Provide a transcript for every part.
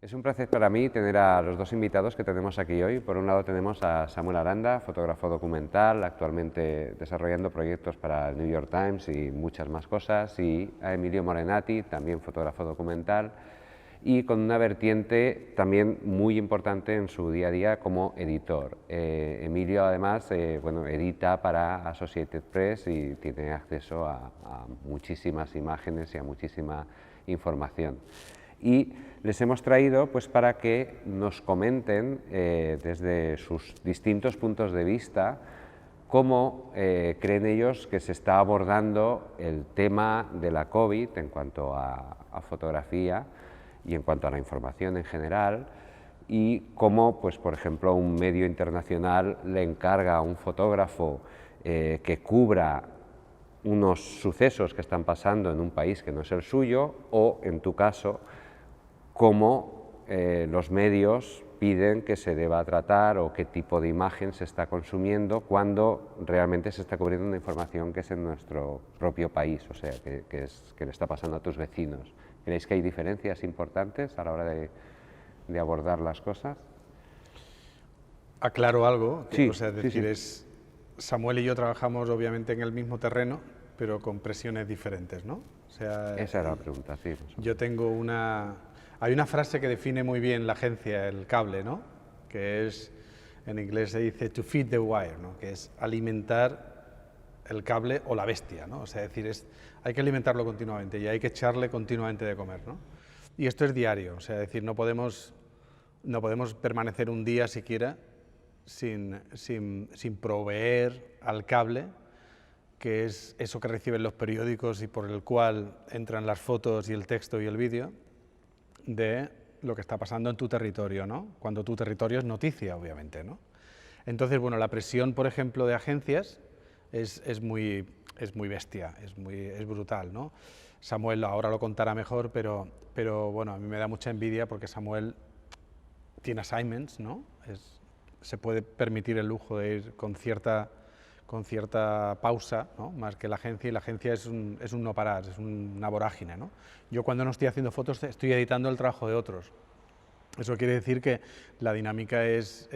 Es un placer para mí tener a los dos invitados que tenemos aquí hoy. Por un lado tenemos a Samuel Aranda, fotógrafo documental, actualmente desarrollando proyectos para el New York Times y muchas más cosas, y a Emilio Morenati, también fotógrafo documental, y con una vertiente también muy importante en su día a día como editor. Emilio además edita para Associated Press y tiene acceso a muchísimas imágenes y a muchísima información. Y les hemos traído pues para que nos comenten desde sus distintos puntos de vista cómo creen ellos que se está abordando el tema de la COVID en cuanto a fotografía y en cuanto a la información en general, y cómo, pues, por ejemplo, un medio internacional le encarga a un fotógrafo que cubra unos sucesos que están pasando en un país que no es el suyo, o en tu caso, cómo los medios piden que se deba tratar o qué tipo de imagen se está consumiendo cuando realmente se está cubriendo una información que es en nuestro propio país, o sea, que le está pasando a tus vecinos. ¿Creéis que hay diferencias importantes a la hora de abordar las cosas? Aclaro algo, Sí, o sea, sí, sí. Samuel y yo trabajamos obviamente en el mismo terreno, pero con presiones diferentes, ¿no? O sea, Esa era la pregunta, sí. yo tengo hay una frase que define muy bien la agencia, el cable, ¿no? Que es, en inglés se dice to feed the wire, ¿no? Que es alimentar el cable o la bestia, ¿no? O sea, hay que alimentarlo continuamente y hay que echarle continuamente de comer, ¿no? Y esto es diario, o sea, no podemos permanecer un día siquiera sin proveer al cable, que es eso que reciben los periódicos y por el cual entran las fotos y el texto y el vídeo, de lo que está pasando en tu territorio, ¿no? Cuando tu territorio es noticia, obviamente, ¿no? Entonces, bueno, la presión, por ejemplo, de agencias es muy bestia, es brutal, ¿no? Samuel ahora lo contará mejor, pero bueno, a mí me da mucha envidia porque Samuel tiene assignments, ¿no? Se puede permitir el lujo de ir con cierta pausa, ¿no? Más que la agencia, y la agencia es un no parar, es una vorágine, ¿no? Yo cuando no estoy haciendo fotos estoy editando el trabajo de otros. Eso quiere decir que la dinámica es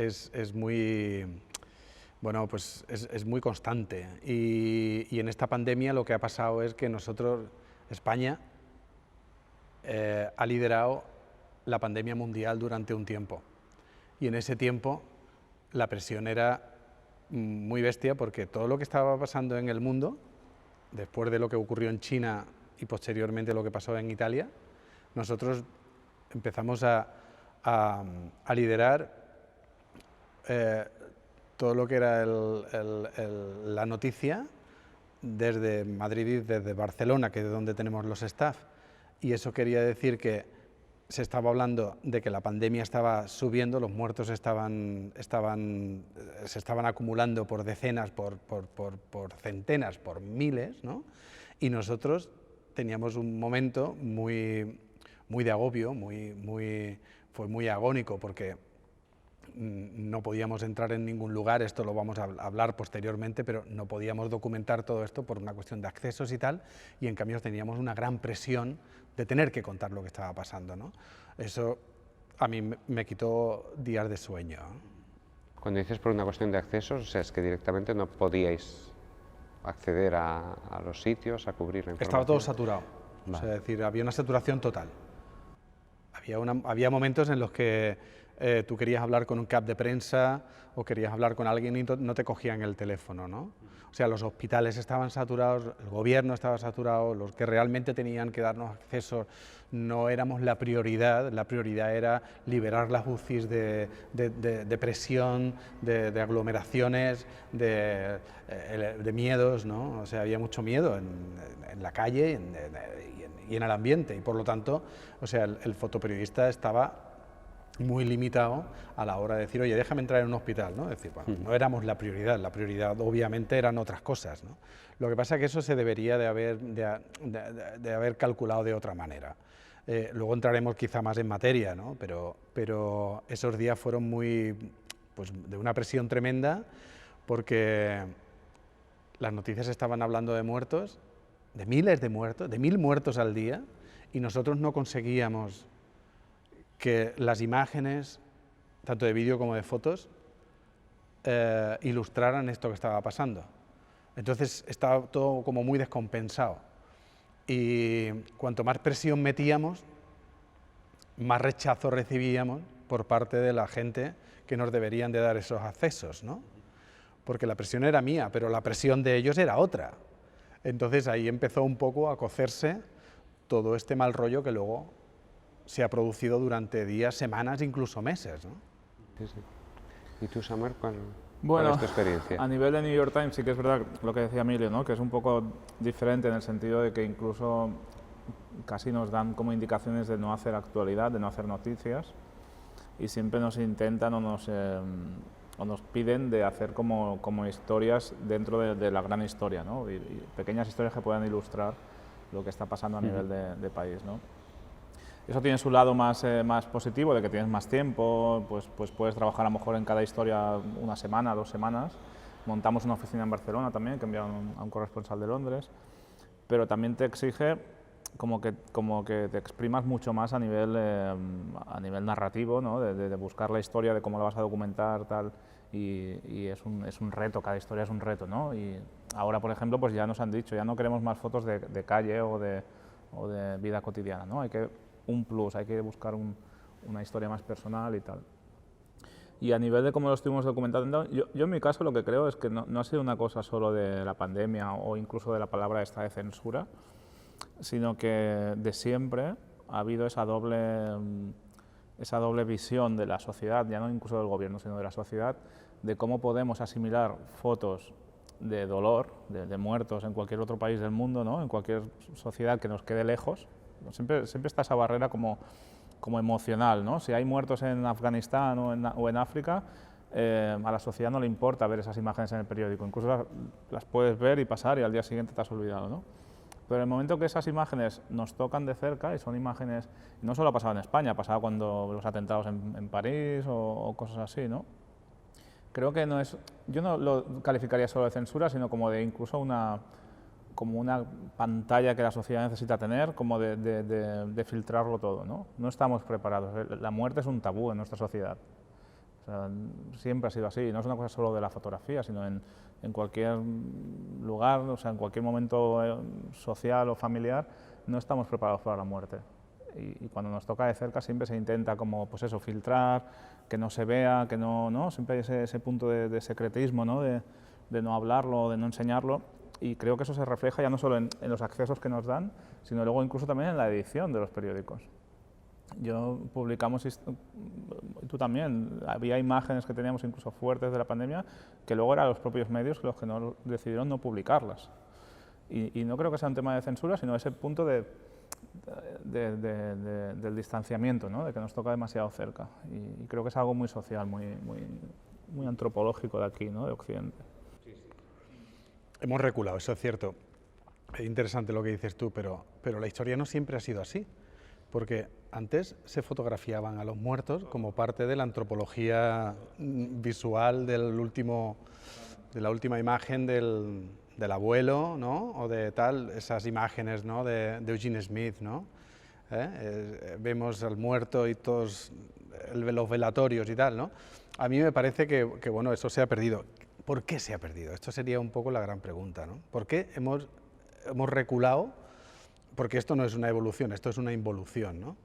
muy, bueno, pues es muy constante, y en esta pandemia lo que ha pasado es que España ha liderado la pandemia mundial durante un tiempo, y en ese tiempo la presión era muy bestia porque todo lo que estaba pasando en el mundo, después de lo que ocurrió en China y posteriormente lo que pasó en Italia, nosotros empezamos a liderar todo lo que era la noticia desde Madrid y desde Barcelona, que es donde tenemos los staff, y eso quería decir que se estaba hablando de que la pandemia estaba subiendo, los muertos se estaban acumulando por decenas, por centenas, por miles, ¿no? Y nosotros teníamos un momento muy de agobio, fue muy agónico, porque no podíamos entrar en ningún lugar, esto lo vamos a hablar posteriormente, pero no podíamos documentar todo esto por una cuestión de accesos y tal, y en cambio teníamos una gran presión de tener que contar lo que estaba pasando, ¿no? Eso a mí me quitó días de sueño. Cuando dices por una cuestión de accesos, o sea, es que directamente no podíais acceder a los sitios, a cubrir la información. Estaba todo saturado, Vale. o sea, es decir, había una saturación total. Había momentos en los que tú querías hablar con un cap de prensa o querías hablar con alguien y no te cogían el teléfono, ¿no? O sea, los hospitales estaban saturados, el gobierno estaba saturado, los que realmente tenían que darnos acceso no éramos la prioridad era liberar las UCIs de presión, de aglomeraciones, de miedos, ¿no? O sea, había mucho miedo en la calle y en el ambiente, y por lo tanto, o sea, el fotoperiodista estaba muy limitado a la hora de decir, oye, déjame entrar en un hospital, ¿no? Es decir, bueno, no éramos la prioridad obviamente eran otras cosas, ¿no? Lo que pasa es que eso se debería de haber calculado de otra manera. Luego entraremos quizá más en materia, ¿no? Pero esos días fueron pues, de una presión tremenda, porque las noticias estaban hablando de muertos, de miles de muertos, de 1000 muertos al día, y nosotros no conseguíamos que las imágenes, tanto de vídeo como de fotos, ilustraran esto que estaba pasando. Entonces estaba todo como muy descompensado. Y cuanto más presión metíamos, más rechazo recibíamos por parte de la gente que nos deberían de dar esos accesos, ¿no? Porque la presión era mía, pero la presión de ellos era otra. Entonces ahí empezó un poco a cocerse todo este mal rollo que luego se ha producido durante días, semanas, incluso meses, ¿no? Sí, sí. ¿Y tú, Samuel, cuál Bueno, es tu experiencia? a nivel de New York Times sí que es verdad lo que decía Emilio, ¿no? Que es un poco diferente en el sentido de que incluso casi nos dan como indicaciones de no hacer actualidad, de no hacer noticias, y siempre nos intentan o nos piden de hacer como historias dentro de la gran historia, ¿no? Y pequeñas historias que puedan ilustrar lo que está pasando a nivel de país, ¿no? Eso tiene su lado más positivo, de que tienes más tiempo, pues puedes trabajar a lo mejor en cada historia una semana, 2 semanas. Montamos una oficina en Barcelona también, que enviaron a un corresponsal de Londres, pero también te exige como que te exprimas mucho más a nivel narrativo, ¿no? De buscar la historia, de cómo la vas a documentar, tal, y es un reto, cada historia es un reto, ¿no? Y ahora, por ejemplo, pues ya nos han dicho, ya no queremos más fotos de calle o de vida cotidiana, ¿no? Hay que buscar una historia más personal y tal. Y a nivel de cómo lo estuvimos documentando, yo en mi caso lo que creo es que no ha sido una cosa solo de la pandemia o incluso de la palabra esta de censura, sino que de siempre ha habido esa doble visión de la sociedad, ya no incluso del gobierno, sino de la sociedad, de cómo podemos asimilar fotos de dolor, de muertos en cualquier otro país del mundo, ¿no? En cualquier sociedad que nos quede lejos. Siempre está esa barrera como emocional, ¿no? Si hay muertos en Afganistán o en África, a la sociedad no le importa ver esas imágenes en el periódico, incluso las puedes ver y pasar y al día siguiente te has olvidado, ¿no? Pero en el momento que esas imágenes nos tocan de cerca, y son imágenes, no solo ha pasado en España, ha pasado cuando los atentados en París o cosas así, ¿no? Creo que yo no lo calificaría solo de censura, sino como de incluso como una pantalla que la sociedad necesita tener, como de filtrarlo todo, ¿no? No estamos preparados. La muerte es un tabú en nuestra sociedad. O sea, siempre ha sido así. No es una cosa solo de la fotografía, sino en cualquier lugar, o sea, en cualquier momento social o familiar, no estamos preparados para la muerte. Y cuando nos toca de cerca siempre se intenta como, pues eso, filtrar, que no se vea, que no siempre hay ese punto de secretismo, ¿no? De no hablarlo, de no enseñarlo. Y creo que eso se refleja ya no solo en los accesos que nos dan, sino luego incluso también en la edición de los periódicos. Publicamos, tú también, había imágenes que teníamos incluso fuertes de la pandemia, que luego eran los propios medios los que decidieron no publicarlas. Y no creo que sea un tema de censura, sino ese punto del distanciamiento, ¿no? De que nos toca demasiado cerca. Y creo que es algo muy social, muy antropológico de aquí, ¿no? De Occidente. Hemos reculado, eso es cierto. Es interesante lo que dices tú, pero la historia no siempre ha sido así, porque antes se fotografiaban a los muertos como parte de la antropología visual de la última imagen del abuelo, ¿no? O de tal, esas imágenes, ¿no? de Eugene Smith, ¿no? Vemos al muerto y todos los velatorios y tal, ¿no? A mí me parece que bueno, eso se ha perdido. ¿Por qué se ha perdido? Esto sería un poco la gran pregunta, ¿no? ¿Por qué hemos reculado? Porque esto no es una evolución, esto es una involución, ¿no?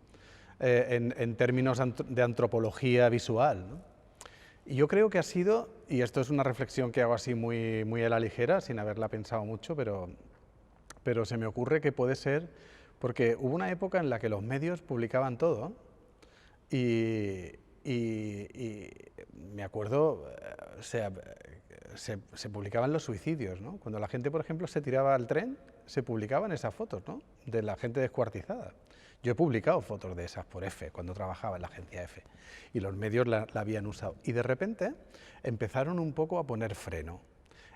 En términos de antropología visual, ¿no? Y yo creo que ha sido, y esto es una reflexión que hago así muy a la ligera, sin haberla pensado mucho, pero se me ocurre que puede ser porque hubo una época en la que los medios publicaban todo y me acuerdo, se publicaban los suicidios, ¿no? Cuando la gente, por ejemplo, se tiraba al tren, se publicaban esas fotos, ¿no? De la gente descuartizada. Yo he publicado fotos de esas por EFE, cuando trabajaba en la agencia EFE, y los medios la habían usado. Y de repente empezaron un poco a poner freno.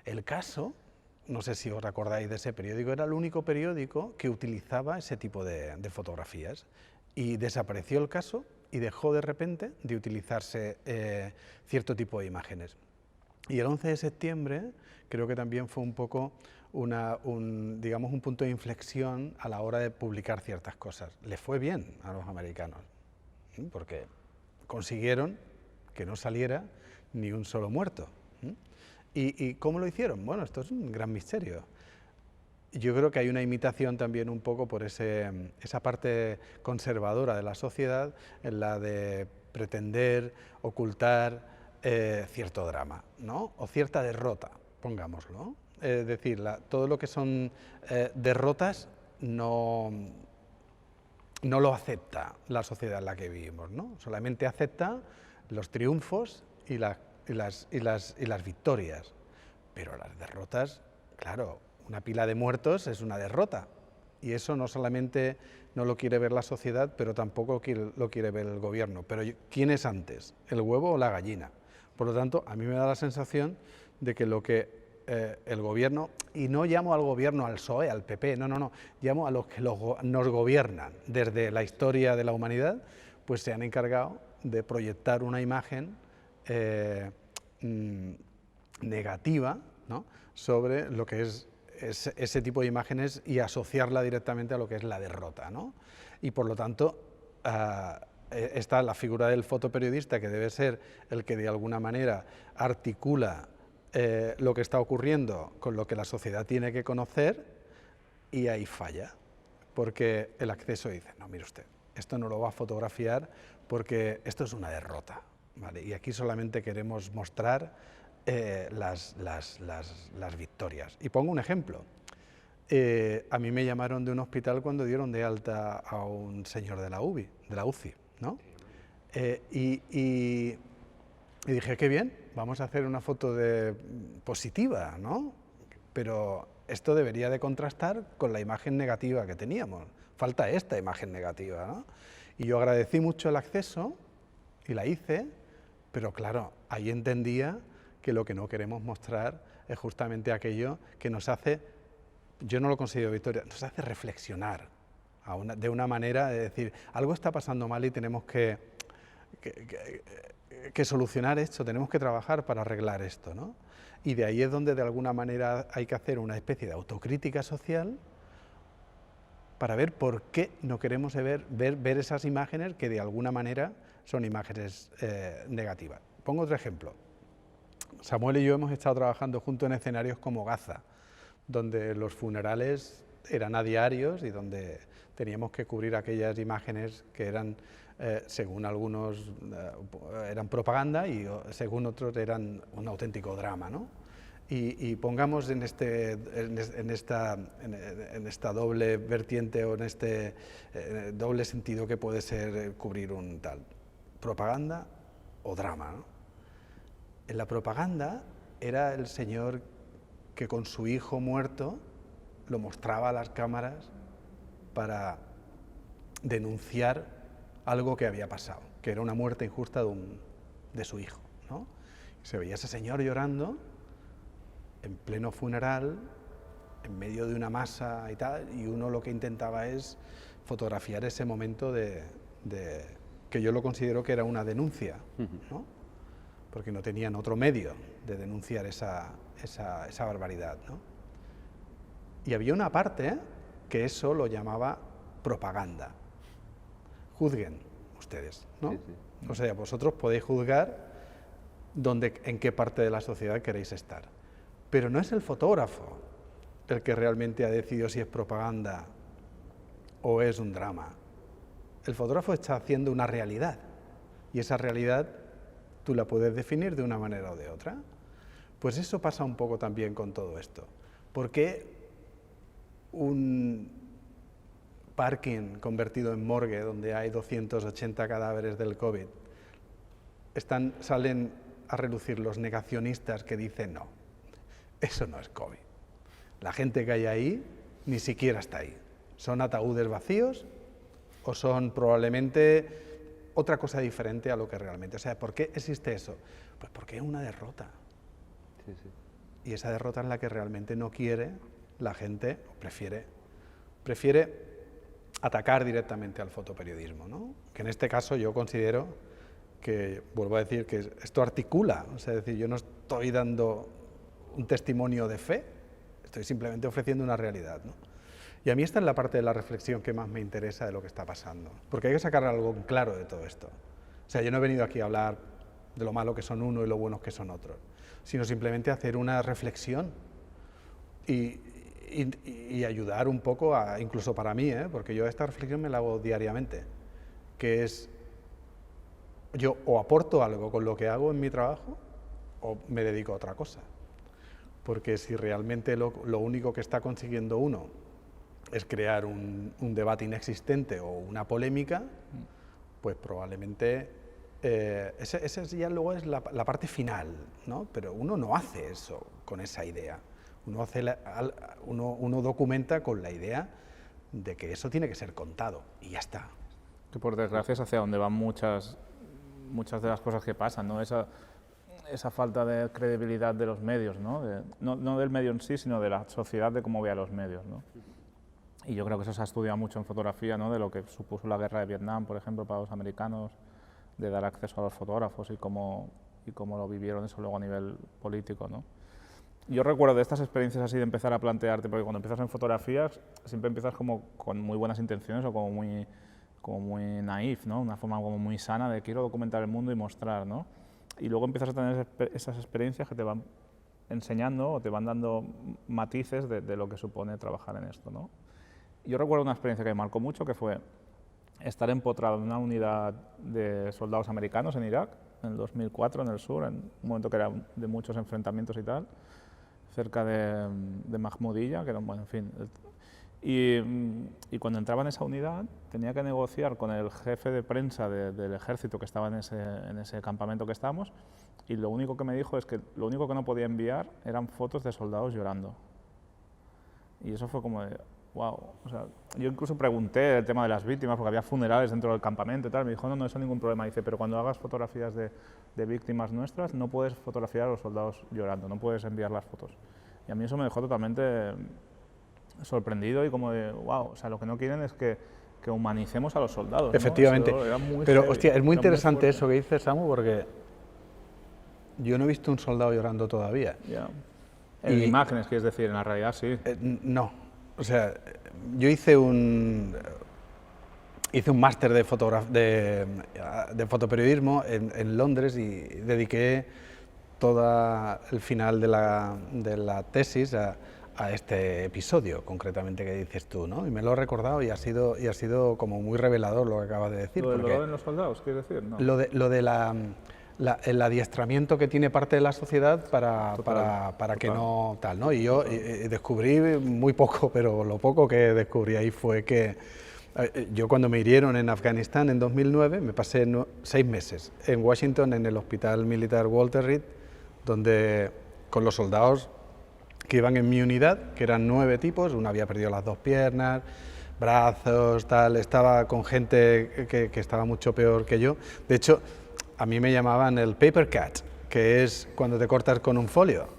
El Caso, no sé si os acordáis de ese periódico, era el único periódico que utilizaba ese tipo de fotografías. Y desapareció el Caso y dejó de repente de utilizarse cierto tipo de imágenes. Y el 11 de septiembre creo que también fue un poco digamos, un punto de inflexión a la hora de publicar ciertas cosas. Les fue bien a los americanos, porque consiguieron que no saliera ni un solo muerto. ¿Y cómo lo hicieron? Bueno, esto es un gran misterio. Yo creo que hay una imitación también un poco por esa parte conservadora de la sociedad, en la de pretender ocultar cierto drama, ¿no? O cierta derrota, pongámoslo. Es decir, todo lo que son derrotas no lo acepta la sociedad en la que vivimos, ¿no? Solamente acepta los triunfos y las victorias. Pero las derrotas, claro, una pila de muertos es una derrota. Y eso no solamente no lo quiere ver la sociedad, pero tampoco lo quiere ver el gobierno. Pero ¿quién es antes, el huevo o la gallina? Por lo tanto, a mí me da la sensación de que lo que el gobierno, y no llamo al gobierno, al PSOE, al PP, no, llamo a los que nos gobiernan desde la historia de la humanidad, pues se han encargado de proyectar una imagen negativa, ¿no?, sobre lo que es ese tipo de imágenes y asociarla directamente a lo que es la derrota, ¿no? Y por lo tanto está la figura del fotoperiodista, que debe ser el que de alguna manera articula lo que está ocurriendo con lo que la sociedad tiene que conocer, y ahí falla, porque el acceso dice, no, mire usted, esto no lo va a fotografiar porque esto es una derrota, ¿vale? Y aquí solamente queremos mostrar las victorias. Y pongo un ejemplo. A mí me llamaron de un hospital cuando dieron de alta a un señor de la UCI, ¿no? Y dije, qué bien, vamos a hacer una foto positiva, ¿no? Pero esto debería de contrastar con la imagen negativa que teníamos. Falta esta imagen negativa, ¿no? Y yo agradecí mucho el acceso y la hice, pero claro, ahí entendía que lo que no queremos mostrar es justamente aquello que nos hace, yo no lo considero victoria, nos hace reflexionar de una manera de decir, algo está pasando mal y tenemos que solucionar esto, tenemos que trabajar para arreglar esto, ¿no? Y de ahí es donde de alguna manera hay que hacer una especie de autocrítica social para ver por qué no queremos ver esas imágenes que de alguna manera son imágenes negativas. Pongo otro ejemplo. Samuel y yo hemos estado trabajando juntos en escenarios como Gaza, donde los funerales eran a diarios y donde teníamos que cubrir aquellas imágenes que eran, según algunos, eran propaganda y según otros eran un auténtico drama, ¿no? Y pongamos en esta doble vertiente o en este doble sentido que puede ser cubrir un tal, propaganda o drama, ¿no? En la propaganda era el señor que con su hijo muerto lo mostraba a las cámaras para denunciar algo que había pasado, que era una muerte injusta de su hijo, ¿no? Se veía ese señor llorando en pleno funeral, en medio de una masa y tal, y uno lo que intentaba es fotografiar ese momento que yo lo considero que era una denuncia, ¿no? Porque no tenían otro medio de denunciar esa barbaridad, ¿no? Y había una parte que eso lo llamaba propaganda. Juzguen ustedes, ¿no? Sí, sí. O sea, vosotros podéis juzgar en qué parte de la sociedad queréis estar. Pero no es el fotógrafo el que realmente ha decidido si es propaganda o es un drama. El fotógrafo está haciendo una realidad, y esa realidad tú la puedes definir de una manera o de otra. Pues eso pasa un poco también con todo esto. ¿Por qué un parking convertido en morgue donde hay 280 cadáveres del COVID salen a relucir los negacionistas que dicen no, eso no es COVID? La gente que hay ahí ni siquiera está ahí. Son ataúdes vacíos o son probablemente otra cosa diferente a lo que realmente. O sea, ¿por qué existe eso? Pues porque es una derrota. Sí, sí. Y esa derrota es la que realmente no quiere la gente, o prefiere atacar directamente al fotoperiodismo, ¿no? Que en este caso yo considero que, vuelvo a decir, que esto articula, o sea, es decir, yo no estoy dando un testimonio de fe, estoy simplemente ofreciendo una realidad, ¿no? Y a mí esta es la parte de la reflexión que más me interesa de lo que está pasando, porque hay que sacar algo claro de todo esto. O sea, yo no he venido aquí a hablar de lo malo que son unos y lo buenos que son otros, sino simplemente hacer una reflexión y ayudar un poco, incluso para mí, porque yo esta reflexión me la hago diariamente, que es, yo o aporto algo con lo que hago en mi trabajo o me dedico a otra cosa. Porque si realmente lo único que está consiguiendo uno es crear un debate inexistente o una polémica, pues probablemente esa ya luego es la parte final, ¿no? Pero uno no hace eso con esa idea. Uno documenta con la idea de que eso tiene que ser contado y ya está. Que por desgracia es hacia donde van muchas de las cosas que pasan, ¿no? Esa falta de credibilidad de los medios, ¿no? No del medio en sí, sino de la sociedad, de cómo ve a los medios, ¿no? Y yo creo que eso se ha estudiado mucho en fotografía, ¿no? De lo que supuso la guerra de Vietnam, por ejemplo, para los americanos, de dar acceso a los fotógrafos y cómo lo vivieron eso luego a nivel político, ¿no? Yo recuerdo de estas experiencias así de empezar a plantearte, porque cuando empiezas en fotografías siempre empiezas como con muy buenas intenciones o como muy naif, ¿no? Una forma como muy sana de quiero documentar el mundo y mostrar, ¿no? Y luego empiezas a tener esas experiencias que te van enseñando o te van dando matices de lo que supone trabajar en esto, ¿no? Yo recuerdo una experiencia que me marcó mucho, que fue estar empotrado en una unidad de soldados americanos en Irak, en el 2004, en el sur, en un momento que era de muchos enfrentamientos y tal, cerca de Mahmudilla, que era, bueno, en fin. Y cuando entraba en esa unidad tenía que negociar con el jefe de prensa del ejército que estaba en ese campamento que estábamos, y lo único que me dijo es que lo único que no podía enviar eran fotos de soldados llorando. Y eso fue como de, wow. O sea, yo incluso pregunté el tema de las víctimas, porque había funerales dentro del campamento y tal, me dijo, no, eso ningún problema. Dice, pero cuando hagas fotografías de víctimas nuestras, no puedes fotografiar a los soldados llorando, no puedes enviar las fotos. Y a mí eso me dejó totalmente sorprendido y como de, wow, o sea, lo que no quieren es que humanicemos a los soldados, ¿no? Efectivamente, pero heavy, hostia, es muy interesante muy eso que dices, Samu, porque yo no he visto un soldado llorando todavía. Yeah. En imágenes, quieres decir, en la realidad sí. No, o sea, yo hice un máster de fotoperiodismo en Londres y dediqué todo el final de la tesis a este episodio, concretamente, que dices tú, ¿no? Y me lo he recordado y ha sido como muy revelador lo que acabas de decir. ¿Lo del dolor en los soldados, quieres decir? No. Lo de el adiestramiento que tiene parte de la sociedad para que no tal, ¿no? Y yo descubrí muy poco, pero lo poco que descubrí ahí fue que yo cuando me hirieron en Afganistán en 2009, me pasé 6 meses en Washington en el hospital militar Walter Reed, donde con los soldados que iban en mi unidad, que eran 9 tipos, uno había perdido las 2 piernas, brazos, tal, estaba con gente que estaba mucho peor que yo. De hecho, a mí me llamaban el paper cat, que es cuando te cortas con un folio,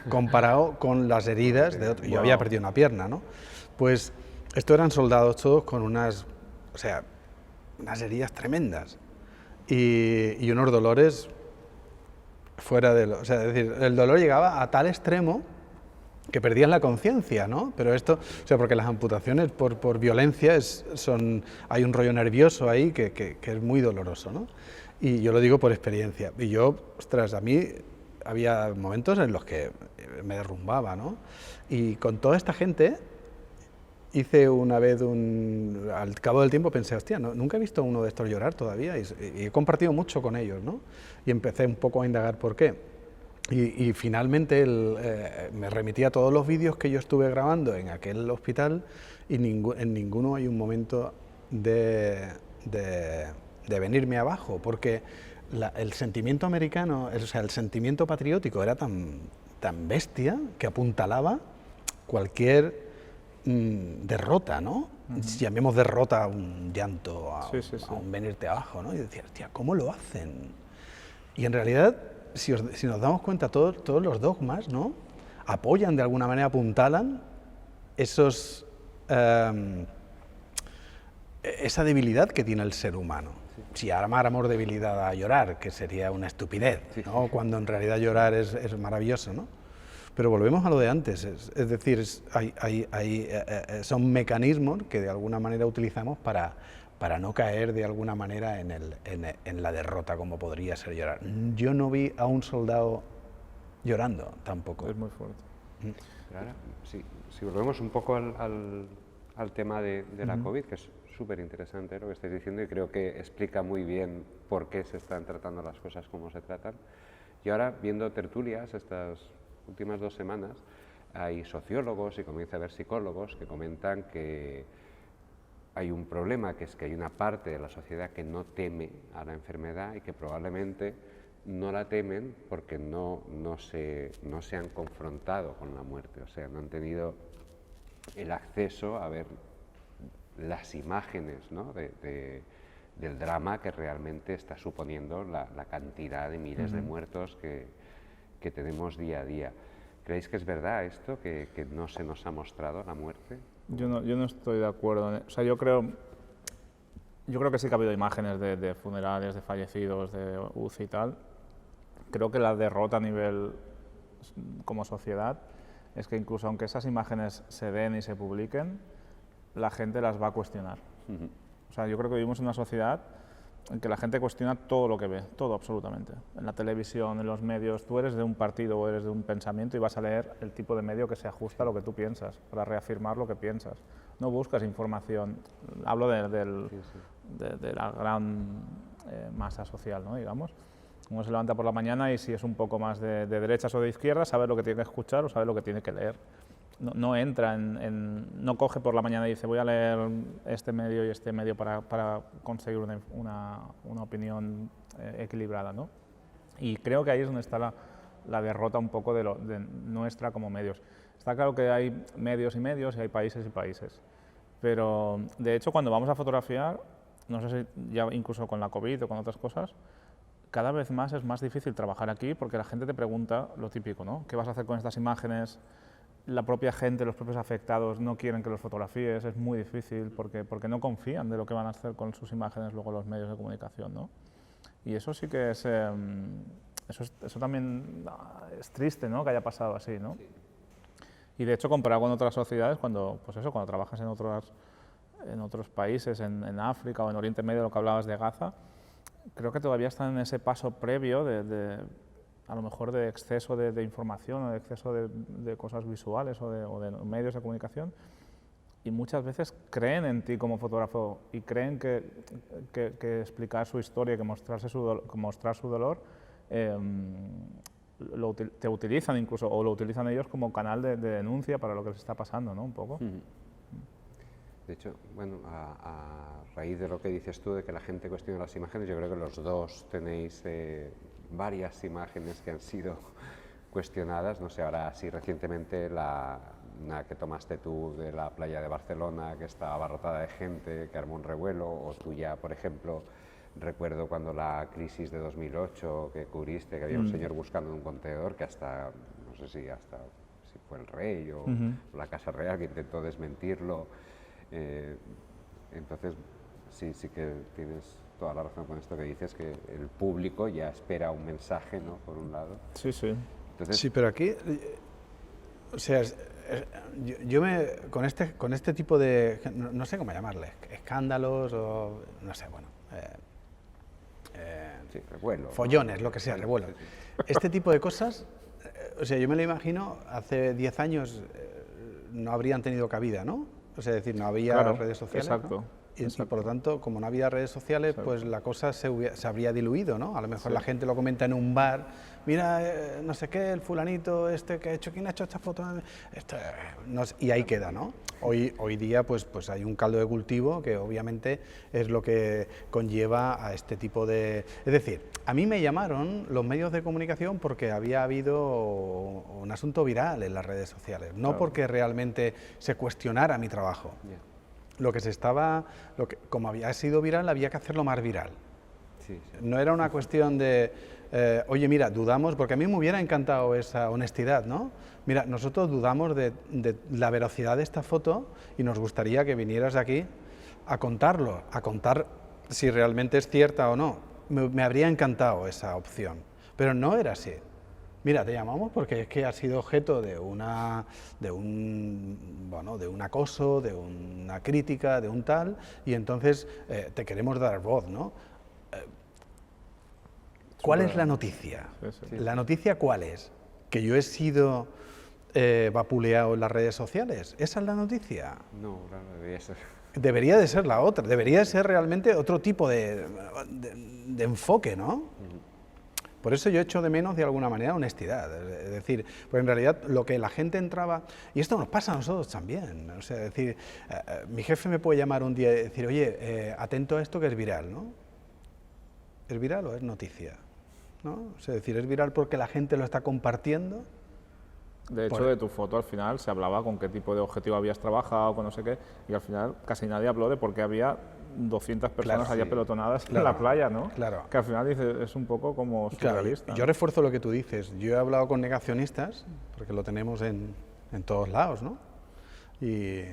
comparado con las heridas de otro. Yo había perdido una pierna, ¿no? Pues estos eran soldados todos con unas heridas tremendas y unos dolores fuera de o sea, es decir, el dolor llegaba a tal extremo que perdían la conciencia, ¿no? Pero esto, o sea, porque las amputaciones por violencia hay un rollo nervioso ahí que es muy doloroso, ¿no? Y yo lo digo por experiencia. Y yo, ostras, a mí había momentos en los que me derrumbaba, ¿no? Y con toda esta gente hice una vez al cabo del tiempo pensé, hostia, nunca he visto a uno de estos llorar todavía y he compartido mucho con ellos, ¿no? Y empecé un poco a indagar por qué. Y finalmente me remití a todos los vídeos que yo estuve grabando en aquel hospital y en ninguno hay un momento de venirme abajo, porque el sentimiento americano, o sea, el sentimiento patriótico era tan bestia que apuntalaba cualquier derrota, ¿no? Llamemos derrota a un llanto, a un venirte abajo, ¿no? Y decía, hostia, ¿cómo lo hacen? Y en realidad, si nos damos cuenta, todos los dogmas, ¿no? Apoyan de alguna manera, apuntalan esa debilidad que tiene el ser humano. Si llamáramos debilidad a llorar, que sería una estupidez, ¿no? Cuando en realidad llorar es maravilloso, ¿no? Pero volvemos a lo de antes, es decir, son mecanismos que de alguna manera utilizamos para no caer de alguna manera en la derrota, como podría ser llorar. Yo no vi a un soldado llorando tampoco. Es muy fuerte. Pero ahora, si volvemos un poco al tema de la COVID, que es súper interesante lo que estáis diciendo y creo que explica muy bien por qué se están tratando las cosas como se tratan. Y ahora, viendo tertulias estas últimas 2 semanas, hay sociólogos y comienza a haber psicólogos que comentan que hay un problema, que es que hay una parte de la sociedad que no teme a la enfermedad y que probablemente no la temen porque no se han confrontado con la muerte, o sea, no han tenido el acceso a ver las imágenes, ¿no?, del drama que realmente está suponiendo la cantidad de miles de muertos que tenemos día a día. ¿Creéis que es verdad esto, que no se nos ha mostrado la muerte? Yo no estoy de acuerdo. O sea, yo creo que sí que ha habido imágenes de funerales, de fallecidos, de UCI y tal. Creo que la derrota a nivel como sociedad es que incluso aunque esas imágenes se den y se publiquen, la gente las va a cuestionar. O sea, yo creo que vivimos en una sociedad en que la gente cuestiona todo lo que ve, todo absolutamente. En la televisión, en los medios, tú eres de un partido o eres de un pensamiento y vas a leer el tipo de medio que se ajusta a lo que tú piensas, para reafirmar lo que piensas. No buscas información, hablo de la gran masa social, ¿no?, digamos. Uno se levanta por la mañana y si es un poco más de derechas o de izquierdas, sabe lo que tiene que escuchar o sabe lo que tiene que leer. No entra no coge por la mañana y dice voy a leer este medio y este medio para conseguir una opinión equilibrada, ¿no? Y creo que ahí es donde está la derrota un poco de nuestra como medios. Está claro que hay medios y medios y hay países y países, pero de hecho cuando vamos a fotografiar, no sé si ya incluso con la COVID o con otras cosas, cada vez más es más difícil trabajar aquí porque la gente te pregunta lo típico, ¿no? ¿Qué vas a hacer con estas imágenes? La propia gente, los propios afectados no quieren que los fotografíes, es muy difícil porque no confían de lo que van a hacer con sus imágenes luego los medios de comunicación, ¿no? Y eso sí que es, eso también es triste, ¿no?, que haya pasado así, ¿no? Sí. Y de hecho comparado con otras sociedades, cuando trabajas en otros países, en África o en Oriente Medio, lo que hablabas de Gaza, creo que todavía están en ese paso previo a lo mejor de exceso de información o de exceso de cosas visuales o de medios de comunicación, y muchas veces creen en ti como fotógrafo y creen que explicar su historia, que mostrar su dolor, te utilizan incluso, o lo utilizan ellos como canal de denuncia para lo que les está pasando, ¿no?, un poco. De hecho, bueno, a raíz de lo que dices tú, de que la gente cuestiona las imágenes, yo creo que los dos tenéis varias imágenes que han sido cuestionadas. No sé, ahora sí recientemente la que tomaste tú de la playa de Barcelona, que estaba abarrotada de gente, que armó un revuelo, o tuya, por ejemplo, recuerdo cuando la crisis de 2008 que cubriste, que había un señor buscando en un contenedor que hasta, no sé si fue el rey o la Casa Real que intentó desmentirlo. Entonces, sí que tienes toda la razón con esto que dices, que el público ya espera un mensaje, ¿no?, por un lado. Sí, sí. Entonces, sí, pero aquí, o sea, con este tipo de, no sé cómo llamarle, escándalos o, no sé, bueno, sí, revuelo, follones, ¿no?, lo que sea, revuelo. Sí, sí. Este tipo de cosas, o sea, yo me lo imagino, hace 10 años no habrían tenido cabida, ¿no? O sea, es decir, no había redes sociales, exacto, ¿no? Y por lo tanto, como no había redes sociales, pues la cosa se habría diluido, ¿no? A lo mejor la gente lo comenta en un bar, mira, no sé qué, el fulanito que ha hecho, ¿quién ha hecho esta foto? Y ahí queda, ¿no? Hoy día pues hay un caldo de cultivo que obviamente es lo que conlleva a este tipo de... Es decir, a mí me llamaron los medios de comunicación porque había habido un asunto viral en las redes sociales, no porque realmente se cuestionara mi trabajo. Como había sido viral, había que hacerlo más viral. Sí. No era una cuestión de, oye, mira, dudamos, porque a mí me hubiera encantado esa honestidad, ¿no? Mira, nosotros dudamos de la veracidad de esta foto y nos gustaría que vinieras aquí a contar si realmente es cierta o no. Me habría encantado esa opción, pero no era así. Mira, te llamamos porque es que has sido objeto de un acoso, de una crítica, de un tal, y entonces te queremos dar voz, ¿no? ¿Cuál es la noticia? Sí. ¿La noticia cuál es? ¿Que yo he sido vapuleado en las redes sociales? ¿Esa es la noticia? No, claro, debería ser. Debería de ser la otra, debería de ser realmente otro tipo de enfoque, ¿no? Por eso yo echo de menos de alguna manera honestidad, es decir, pues en realidad lo que la gente entraba, y esto nos pasa a nosotros también, o sea, es decir, mi jefe me puede llamar un día y decir, oye, atento a esto que es viral, ¿no? ¿Es viral o es noticia? ¿No? O sea, es decir, es viral porque la gente lo está compartiendo. De hecho, de tu foto al final se hablaba con qué tipo de objetivo habías trabajado, con no sé qué, y al final casi nadie habló de por qué había 200 personas allá pelotonadas en la playa, ¿no? Claro. Que al final es un poco como surrealista. Claro, yo refuerzo lo que tú dices. Yo he hablado con negacionistas, porque lo tenemos en todos lados, ¿no? Y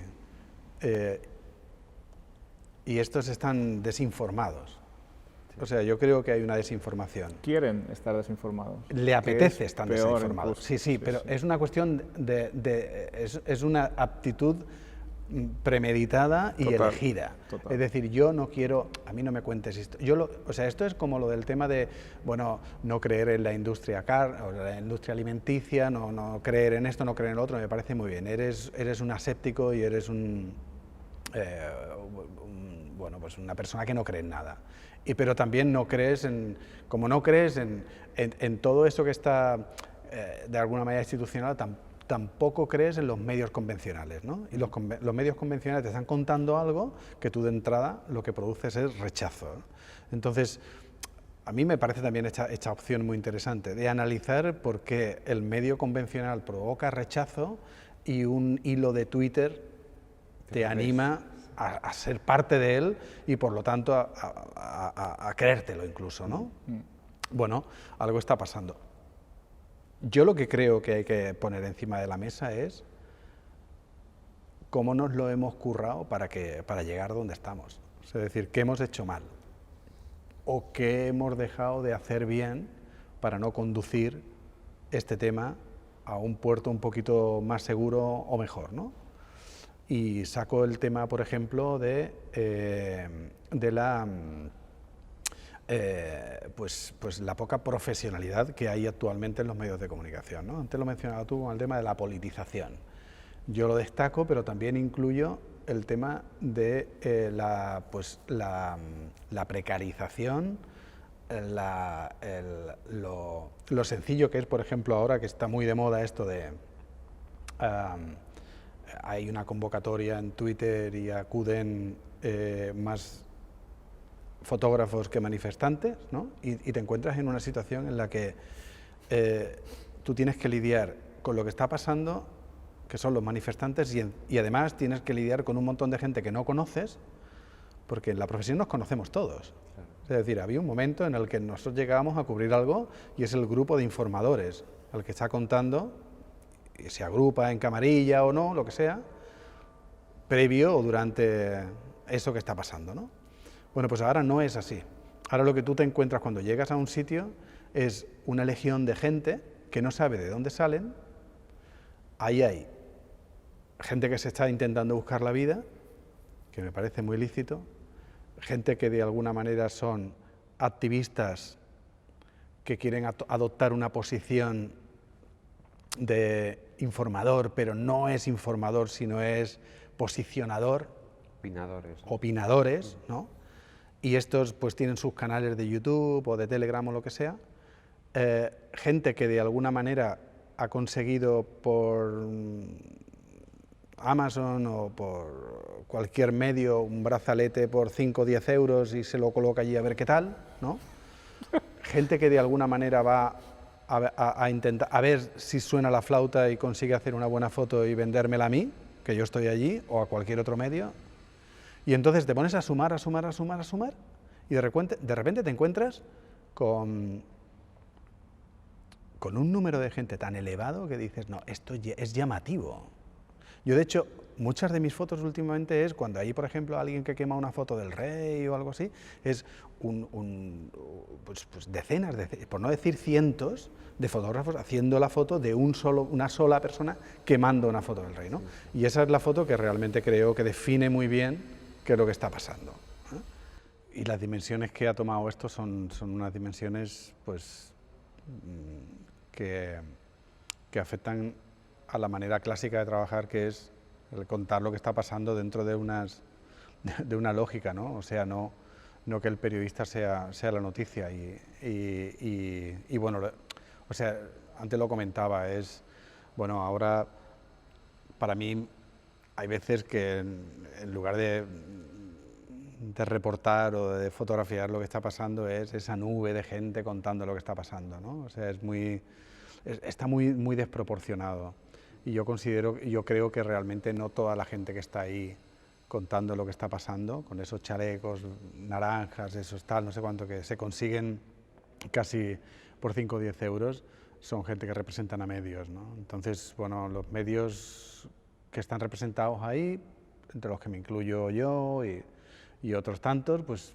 estos están desinformados. O sea, yo creo que hay una desinformación. Quieren estar desinformados. Le apetece estar desinformados. Incluso. Sí, pero es una cuestión es una aptitud premeditada y elegida. Total. Es decir, yo no quiero, a mí no me cuentes esto. O sea, esto es como lo del tema de, bueno, no creer en la industria o la industria alimenticia, no creer en esto, no creer en lo otro, me parece muy bien. Eres un aséptico y eres bueno, pues una persona que no cree en nada. Pero también no crees como no crees en todo eso que está de alguna manera institucional, tampoco crees en los medios convencionales, ¿no? Y los medios convencionales te están contando algo que tú de entrada lo que produces es rechazo, ¿no? Entonces, a mí me parece también esta opción muy interesante de analizar por qué el medio convencional provoca rechazo y un hilo de Twitter te anima a ser parte de él y por lo tanto a creértelo incluso, ¿no? Bueno, algo está pasando. Yo lo que creo que hay que poner encima de la mesa es cómo nos lo hemos currado para llegar donde estamos. Es decir, qué hemos hecho mal o qué hemos dejado de hacer bien para no conducir este tema a un puerto un poquito más seguro o mejor, ¿no? Y saco el tema, por ejemplo, de la la poca profesionalidad que hay actualmente en los medios de comunicación, ¿no? Antes lo mencionaba tú con el tema de la politización. Yo lo destaco, pero también incluyo el tema de la precarización, lo sencillo que es, por ejemplo, ahora que está muy de moda esto de... hay una convocatoria en Twitter y acuden más fotógrafos que manifestantes, ¿no? Y te encuentras en una situación en la que tú tienes que lidiar con lo que está pasando, que son los manifestantes, y además tienes que lidiar con un montón de gente que no conoces, porque en la profesión nos conocemos todos. Es decir, había un momento en el que nosotros llegábamos a cubrir algo y es el grupo de informadores al que está contando, y se agrupa en camarilla o no, lo que sea, previo o durante eso que está pasando, ¿no? Bueno, pues ahora no es así. Ahora lo que tú te encuentras cuando llegas a un sitio es una legión de gente que no sabe de dónde salen. Ahí hay gente que se está intentando buscar la vida, que me parece muy lícito, gente que de alguna manera son activistas que quieren adoptar una posición de informador, pero no es informador, sino es posicionador. Opinadores, ¿no? Y estos pues tienen sus canales de YouTube o de Telegram o lo que sea. Gente que de alguna manera ha conseguido por Amazon o por cualquier medio un brazalete por 5 o 10 euros y se lo coloca allí a ver qué tal, ¿no? Gente que de alguna manera va a intentar a ver si suena la flauta y consigue hacer una buena foto y vendérmela a mí, que yo estoy allí, o a cualquier otro medio. Y entonces te pones a sumar, y de repente te encuentras con un número de gente tan elevado que dices, no, esto es llamativo. Yo, de hecho, muchas de mis fotos últimamente es cuando hay, por ejemplo, alguien que quema una foto del rey o algo así, es pues decenas, por no decir cientos, de fotógrafos haciendo la foto de una sola persona quemando una foto del rey, ¿no? Y esa es la foto que realmente creo que define muy bien qué es lo que está pasando, ¿eh? Y las dimensiones que ha tomado esto son unas dimensiones, pues, que afectan a la manera clásica de trabajar, que es el contar lo que está pasando dentro de una lógica, ¿no? O sea, no que el periodista sea la noticia. Y bueno, o sea, antes lo comentaba, bueno, ahora para mí hay veces que en lugar de reportar o de fotografiar lo que está pasando, es esa nube de gente contando lo que está pasando, ¿no? O sea, está muy desproporcionado. Y yo creo que realmente no toda la gente que está ahí contando lo que está pasando, con esos chalecos naranjas, esos tal, no sé cuánto, que se consiguen casi por 5 o 10 euros, son gente que representan a medios, ¿no? Entonces, bueno, los medios que están representados ahí, entre los que me incluyo yo y otros tantos, pues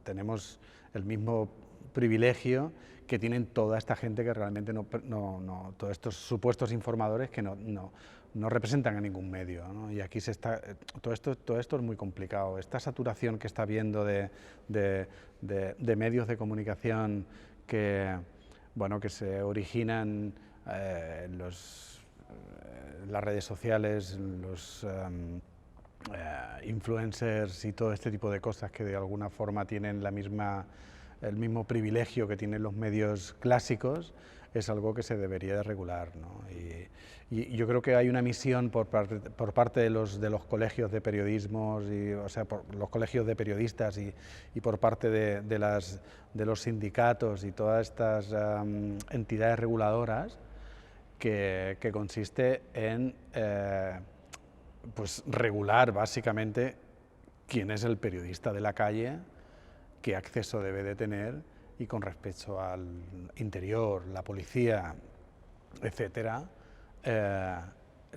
tenemos el mismo privilegio que tienen toda esta gente que realmente todos estos supuestos informadores que no representan a ningún medio, ¿no? Y aquí todo esto es muy complicado. Esta saturación que está habiendo de medios de comunicación que se originan en las redes sociales, los influencers y todo este tipo de cosas que de alguna forma tienen el mismo privilegio que tienen los medios clásicos, es algo que se debería de regular, ¿no? Y yo creo que hay una misión por parte de los colegios de periodismo, o sea, por los colegios de periodistas y por parte de los sindicatos y todas estas entidades reguladoras, que consiste en pues regular básicamente quién es el periodista de la calle, qué acceso debe de tener, y con respecto al interior, la policía, etcétera,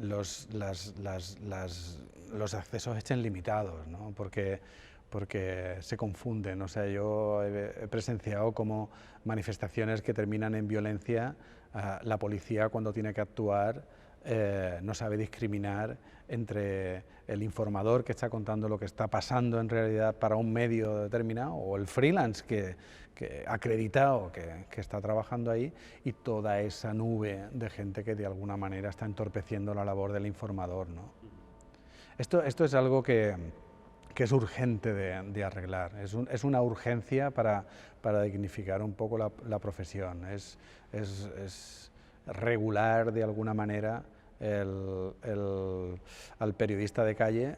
los accesos estén limitados, ¿no? Porque se confunden. O sea, yo he presenciado como manifestaciones que terminan en violencia, la policía, cuando tiene que actuar, no sabe discriminar entre el informador que está contando lo que está pasando en realidad para un medio determinado, o el freelance que acreditado que está trabajando ahí, y toda esa nube de gente que de alguna manera está entorpeciendo la labor del informador, ¿no? Esto es algo que es urgente de arreglar, es una urgencia para dignificar un poco la profesión, es regular de alguna manera al periodista de calle,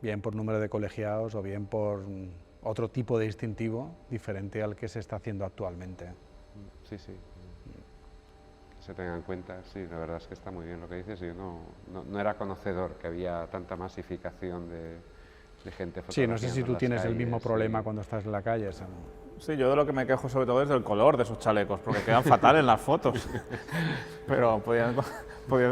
bien por número de colegiados o bien por otro tipo de distintivo diferente al que se está haciendo actualmente. Sí, sí. Que se tenga en cuenta, sí, la verdad es que está muy bien lo que dices. Yo no era conocedor que había tanta masificación de gente fotografiando. Sí, no sé si tú tienes el mismo problema y... cuando estás en la calle. Sí, yo de lo que me quejo sobre todo es del color de sus chalecos, porque quedan fatal en las fotos. Pero podían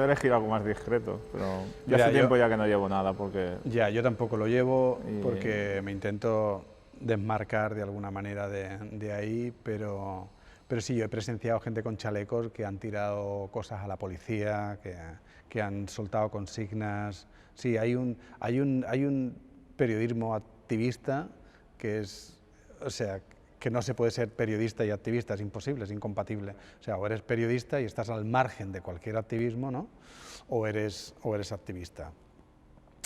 elegir algo más discreto. Pero yo hace tiempo ya que no llevo nada, porque... Ya, yo tampoco lo llevo, porque me intento desmarcar de alguna manera de ahí, pero sí, yo he presenciado gente con chalecos que han tirado cosas a la policía, que han soltado consignas. Sí, hay un periodismo activista que que no se puede ser periodista y activista, es imposible, es incompatible. O sea, o eres periodista y estás al margen de cualquier activismo, ¿no? O eres activista.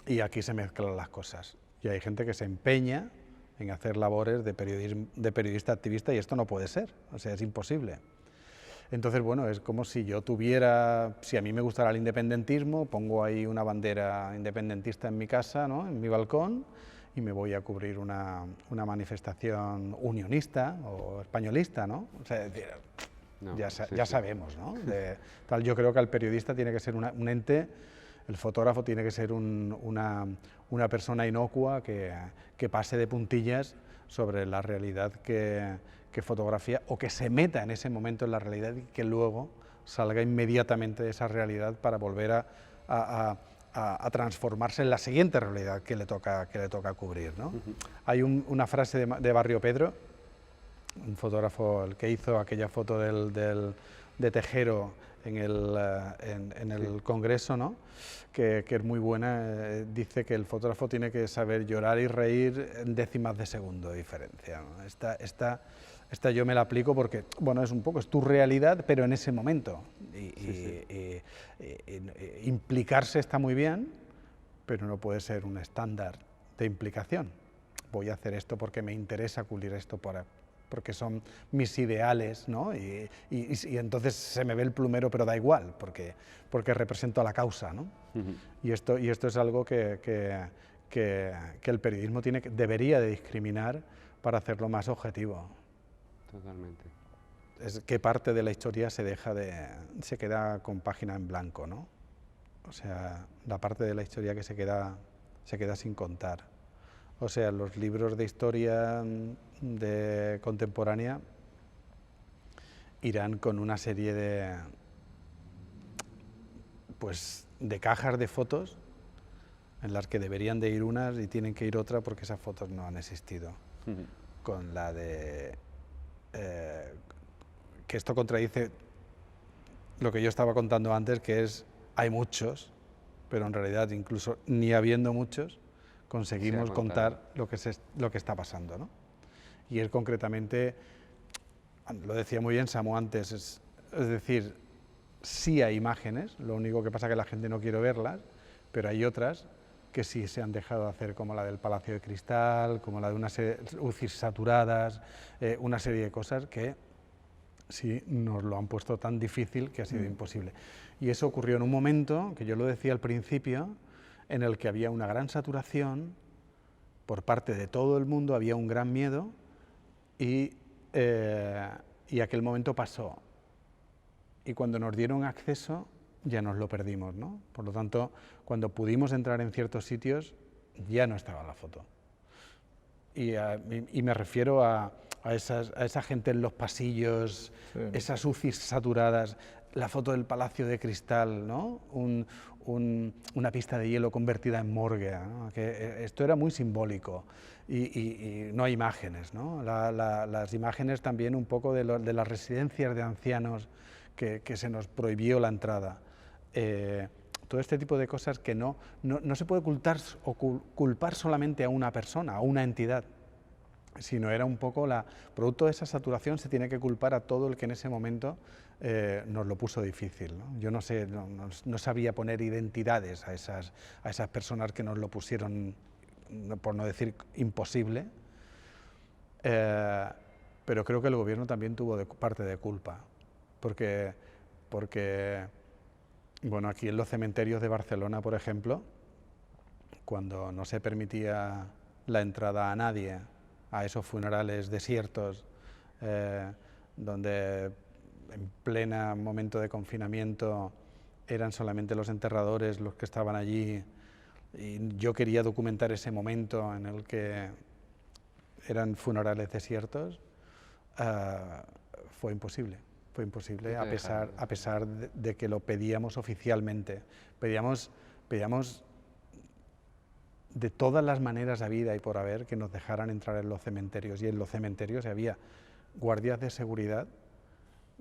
Y aquí se mezclan las cosas. Y hay gente que se empeña en hacer labores de periodista activista, y esto no puede ser, o sea, es imposible. Entonces, bueno, es como si yo si a mí me gustara el independentismo, pongo ahí una bandera independentista en mi casa, ¿no?, en mi balcón, y me voy a cubrir una manifestación unionista o españolista, ¿no? O sea, ya sabemos, ¿no? Yo creo que el periodista tiene que ser un ente, el fotógrafo tiene que ser una persona inocua que pase de puntillas sobre la realidad que fotografía, o que se meta en ese momento en la realidad y que luego salga inmediatamente de esa realidad para volver a a transformarse en la siguiente realidad que le toca cubrir, ¿no? Hay una frase de Barrio Pedro, un fotógrafo el que hizo aquella foto de Tejero en el Congreso, ¿no? que es muy buena. Dice que el fotógrafo tiene que saber llorar y reír en décimas de segundo de diferencia, ¿no? Esta yo me la aplico porque, bueno, es tu realidad, pero en ese momento. Implicarse está muy bien, pero no puede ser un estándar de implicación. Voy a hacer esto porque me interesa cubrir esto porque son mis ideales, ¿no? Y entonces se me ve el plumero, pero da igual, porque represento a la causa, ¿no? Y esto es algo que el periodismo debería de discriminar para hacerlo más objetivo. Totalmente. Es que parte de la historia se queda con página en blanco, ¿no? O sea, la parte de la historia que se queda sin contar. O sea, los libros de historia contemporánea irán con una serie de cajas de fotos en las que deberían de ir unas y tienen que ir otras porque esas fotos no han existido. Con la de... que esto contradice lo que yo estaba contando antes, que hay muchos, pero en realidad incluso ni habiendo muchos, conseguimos contar lo que está pasando, ¿no? Y él concretamente, lo decía muy bien Samu antes, es decir, sí hay imágenes, lo único que pasa es que la gente no quiere verlas, pero hay otras que sí se han dejado hacer, como la del Palacio de Cristal, como la de unas UCIs saturadas, una serie de cosas que sí nos lo han puesto tan difícil que ha sido imposible. Y eso ocurrió en un momento, que yo lo decía al principio, en el que había una gran saturación por parte de todo el mundo, había un gran miedo y aquel momento pasó. Y cuando nos dieron acceso ya nos lo perdimos, ¿no? Por lo tanto, cuando pudimos entrar en ciertos sitios ya no estaba la foto. Y me refiero a esa gente en los pasillos, sí, esas UCIs saturadas, la foto del Palacio de Cristal, ¿no? Una pista de hielo convertida en morgue, ¿no? Que esto era muy simbólico y no hay imágenes, ¿no? Las imágenes también un poco de las residencias de ancianos que se nos prohibió la entrada. Todo este tipo de cosas que no se puede culpar solamente a una persona, a una entidad, sino era un poco producto de esa saturación se tiene que culpar a todo el que en ese momento nos lo puso difícil, ¿no? Yo no sabía poner identidades a esas personas que nos lo pusieron, por no decir imposible, pero creo que el gobierno también tuvo parte de culpa, porque bueno, aquí en los cementerios de Barcelona, por ejemplo, cuando no se permitía la entrada a nadie a esos funerales desiertos, donde en pleno momento de confinamiento eran solamente los enterradores los que estaban allí, y yo quería documentar ese momento en el que eran funerales desiertos, fue imposible. Fue imposible, a pesar de que lo pedíamos oficialmente. Pedíamos de todas las maneras habidas y por haber que nos dejaran entrar en los cementerios, y en los cementerios había guardias de seguridad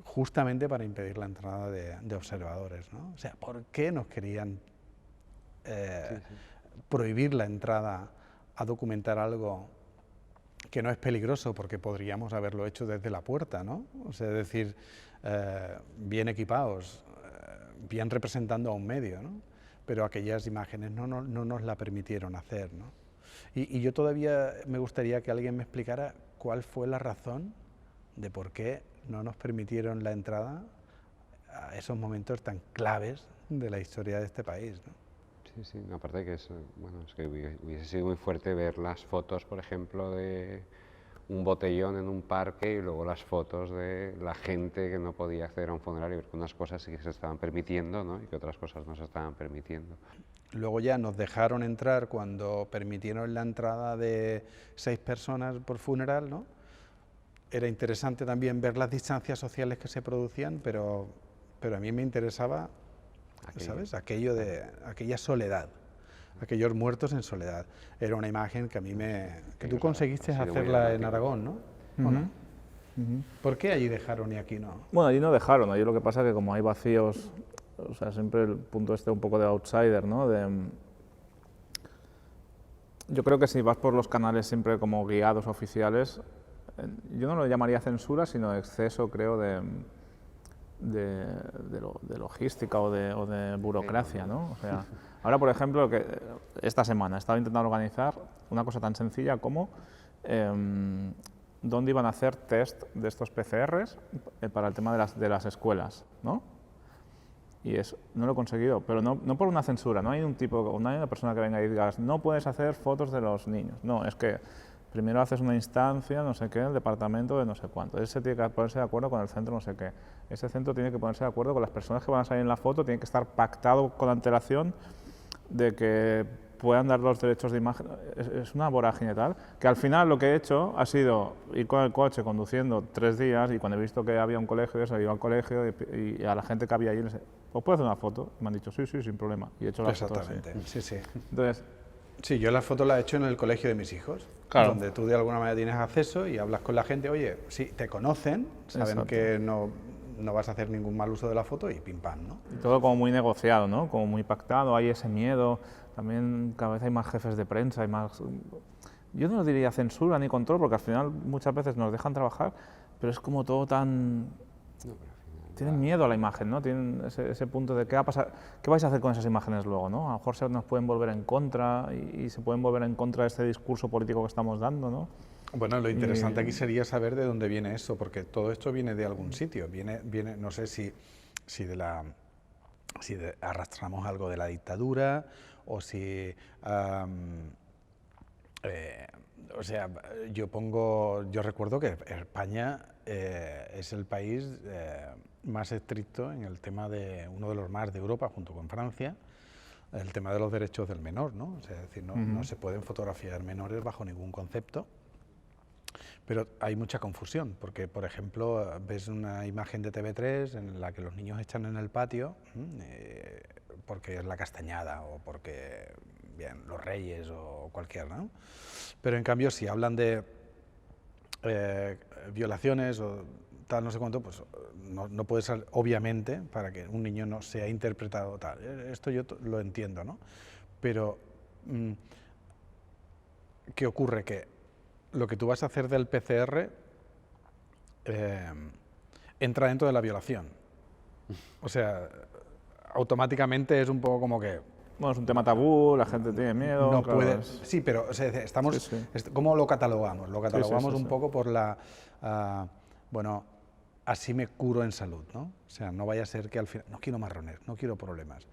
justamente para impedir la entrada de observadores, ¿no? O sea, ¿por qué nos querían prohibir la entrada a documentar algo que no es peligroso, porque podríamos haberlo hecho desde la puerta, ¿no? O sea, es decir, bien equipados, bien representando a un medio, ¿no? Pero aquellas imágenes no nos la permitieron hacer, ¿no? Y yo todavía me gustaría que alguien me explicara cuál fue la razón de por qué no nos permitieron la entrada a esos momentos tan claves de la historia de este país, ¿no? Sí, aparte de que es que hubiese sido muy fuerte ver las fotos, por ejemplo, de un botellón en un parque y luego las fotos de la gente que no podía acceder a un funerario, porque unas cosas sí que se estaban permitiendo, ¿no? Y que otras cosas no se estaban permitiendo. Luego ya nos dejaron entrar cuando permitieron la entrada de 6 personas por funeral, ¿no? Era interesante también ver las distancias sociales que se producían, pero a mí me interesaba ¿sabes? Aquella soledad, aquellos muertos en soledad. Era una imagen que a mí que tú conseguiste hacerla en Aragón, ¿no? ¿O no? ¿Por qué allí dejaron y aquí no? Bueno, allí no dejaron, allí lo que pasa es que como hay vacíos, o sea, siempre el punto un poco de outsider, ¿no? Yo creo que si vas por los canales siempre como guiados oficiales, yo no lo llamaría censura, sino exceso, creo, de logística o de burocracia, ¿no? O sea, ahora, por ejemplo, esta semana he estado intentando organizar una cosa tan sencilla como dónde iban a hacer test de estos PCRs para el tema de las escuelas, ¿no? Y no lo he conseguido, pero no por una censura, no hay una persona que venga y diga, no puedes hacer fotos de los niños. No, es que primero haces una instancia, no sé qué, el departamento de no sé cuánto. Ese tiene que ponerse de acuerdo con el centro no sé qué. Ese centro tiene que ponerse de acuerdo con las personas que van a salir en la foto, tiene que estar pactado con antelación de que puedan dar los derechos de imagen. Es una vorágine tal, que al final lo que he hecho ha sido ir con el coche conduciendo 3 días y cuando he visto que había un colegio, he ido al colegio y a la gente que había allí les he dicho, ¿os puedo hacer una foto? Y me han dicho, sí, sin problema. Y he hecho la foto así. Exactamente, sí. Entonces, sí, yo las fotos las he hecho en el colegio de mis hijos, claro, donde tú de alguna manera tienes acceso y hablas con la gente, oye, sí, te conocen, saben Exacto. que no vas a hacer ningún mal uso de la foto y pim pam, ¿no? y todo como muy negociado, ¿no? Como muy pactado, hay ese miedo, también cada vez hay más jefes de prensa, hay más... Yo no diría censura ni control, porque al final muchas veces nos dejan trabajar, pero es como todo tan... Tienen miedo a la imagen, ¿no? Tienen ese punto de qué va a pasar, qué vais a hacer con esas imágenes luego, ¿no? A lo mejor se nos pueden volver en contra y se pueden volver en contra de este discurso político que estamos dando, ¿no? Bueno, lo interesante aquí sería saber de dónde viene eso, porque todo esto viene de algún sitio, viene no sé si arrastramos algo de la dictadura o si... o sea, yo recuerdo que España es el país más estricto en el tema uno de los más de Europa, junto con Francia, el tema de los derechos del menor, ¿no? O sea, es decir, no se pueden fotografiar menores bajo ningún concepto. Pero hay mucha confusión, porque, por ejemplo, ves una imagen de TV3 en la que los niños están en el patio, porque es la Castañada o porque, bien, los Reyes o cualquiera, ¿no? Pero en cambio, si hablan de violaciones o tal, no sé cuánto, pues no puede ser, obviamente, para que un niño no sea interpretado tal. Esto yo lo entiendo, ¿no? Pero, ¿qué ocurre? Que lo que tú vas a hacer del PCR entra dentro de la violación. O sea, automáticamente es un poco como que... Bueno, es un tema tabú, la gente tiene miedo. No claro, puede... Sí, pero o sea, estamos... ¿Cómo lo catalogamos? Lo catalogamos un poco por la... bueno, así me curo en salud, ¿no? O sea, no vaya a ser que al final... No quiero marrones, no quiero problemas.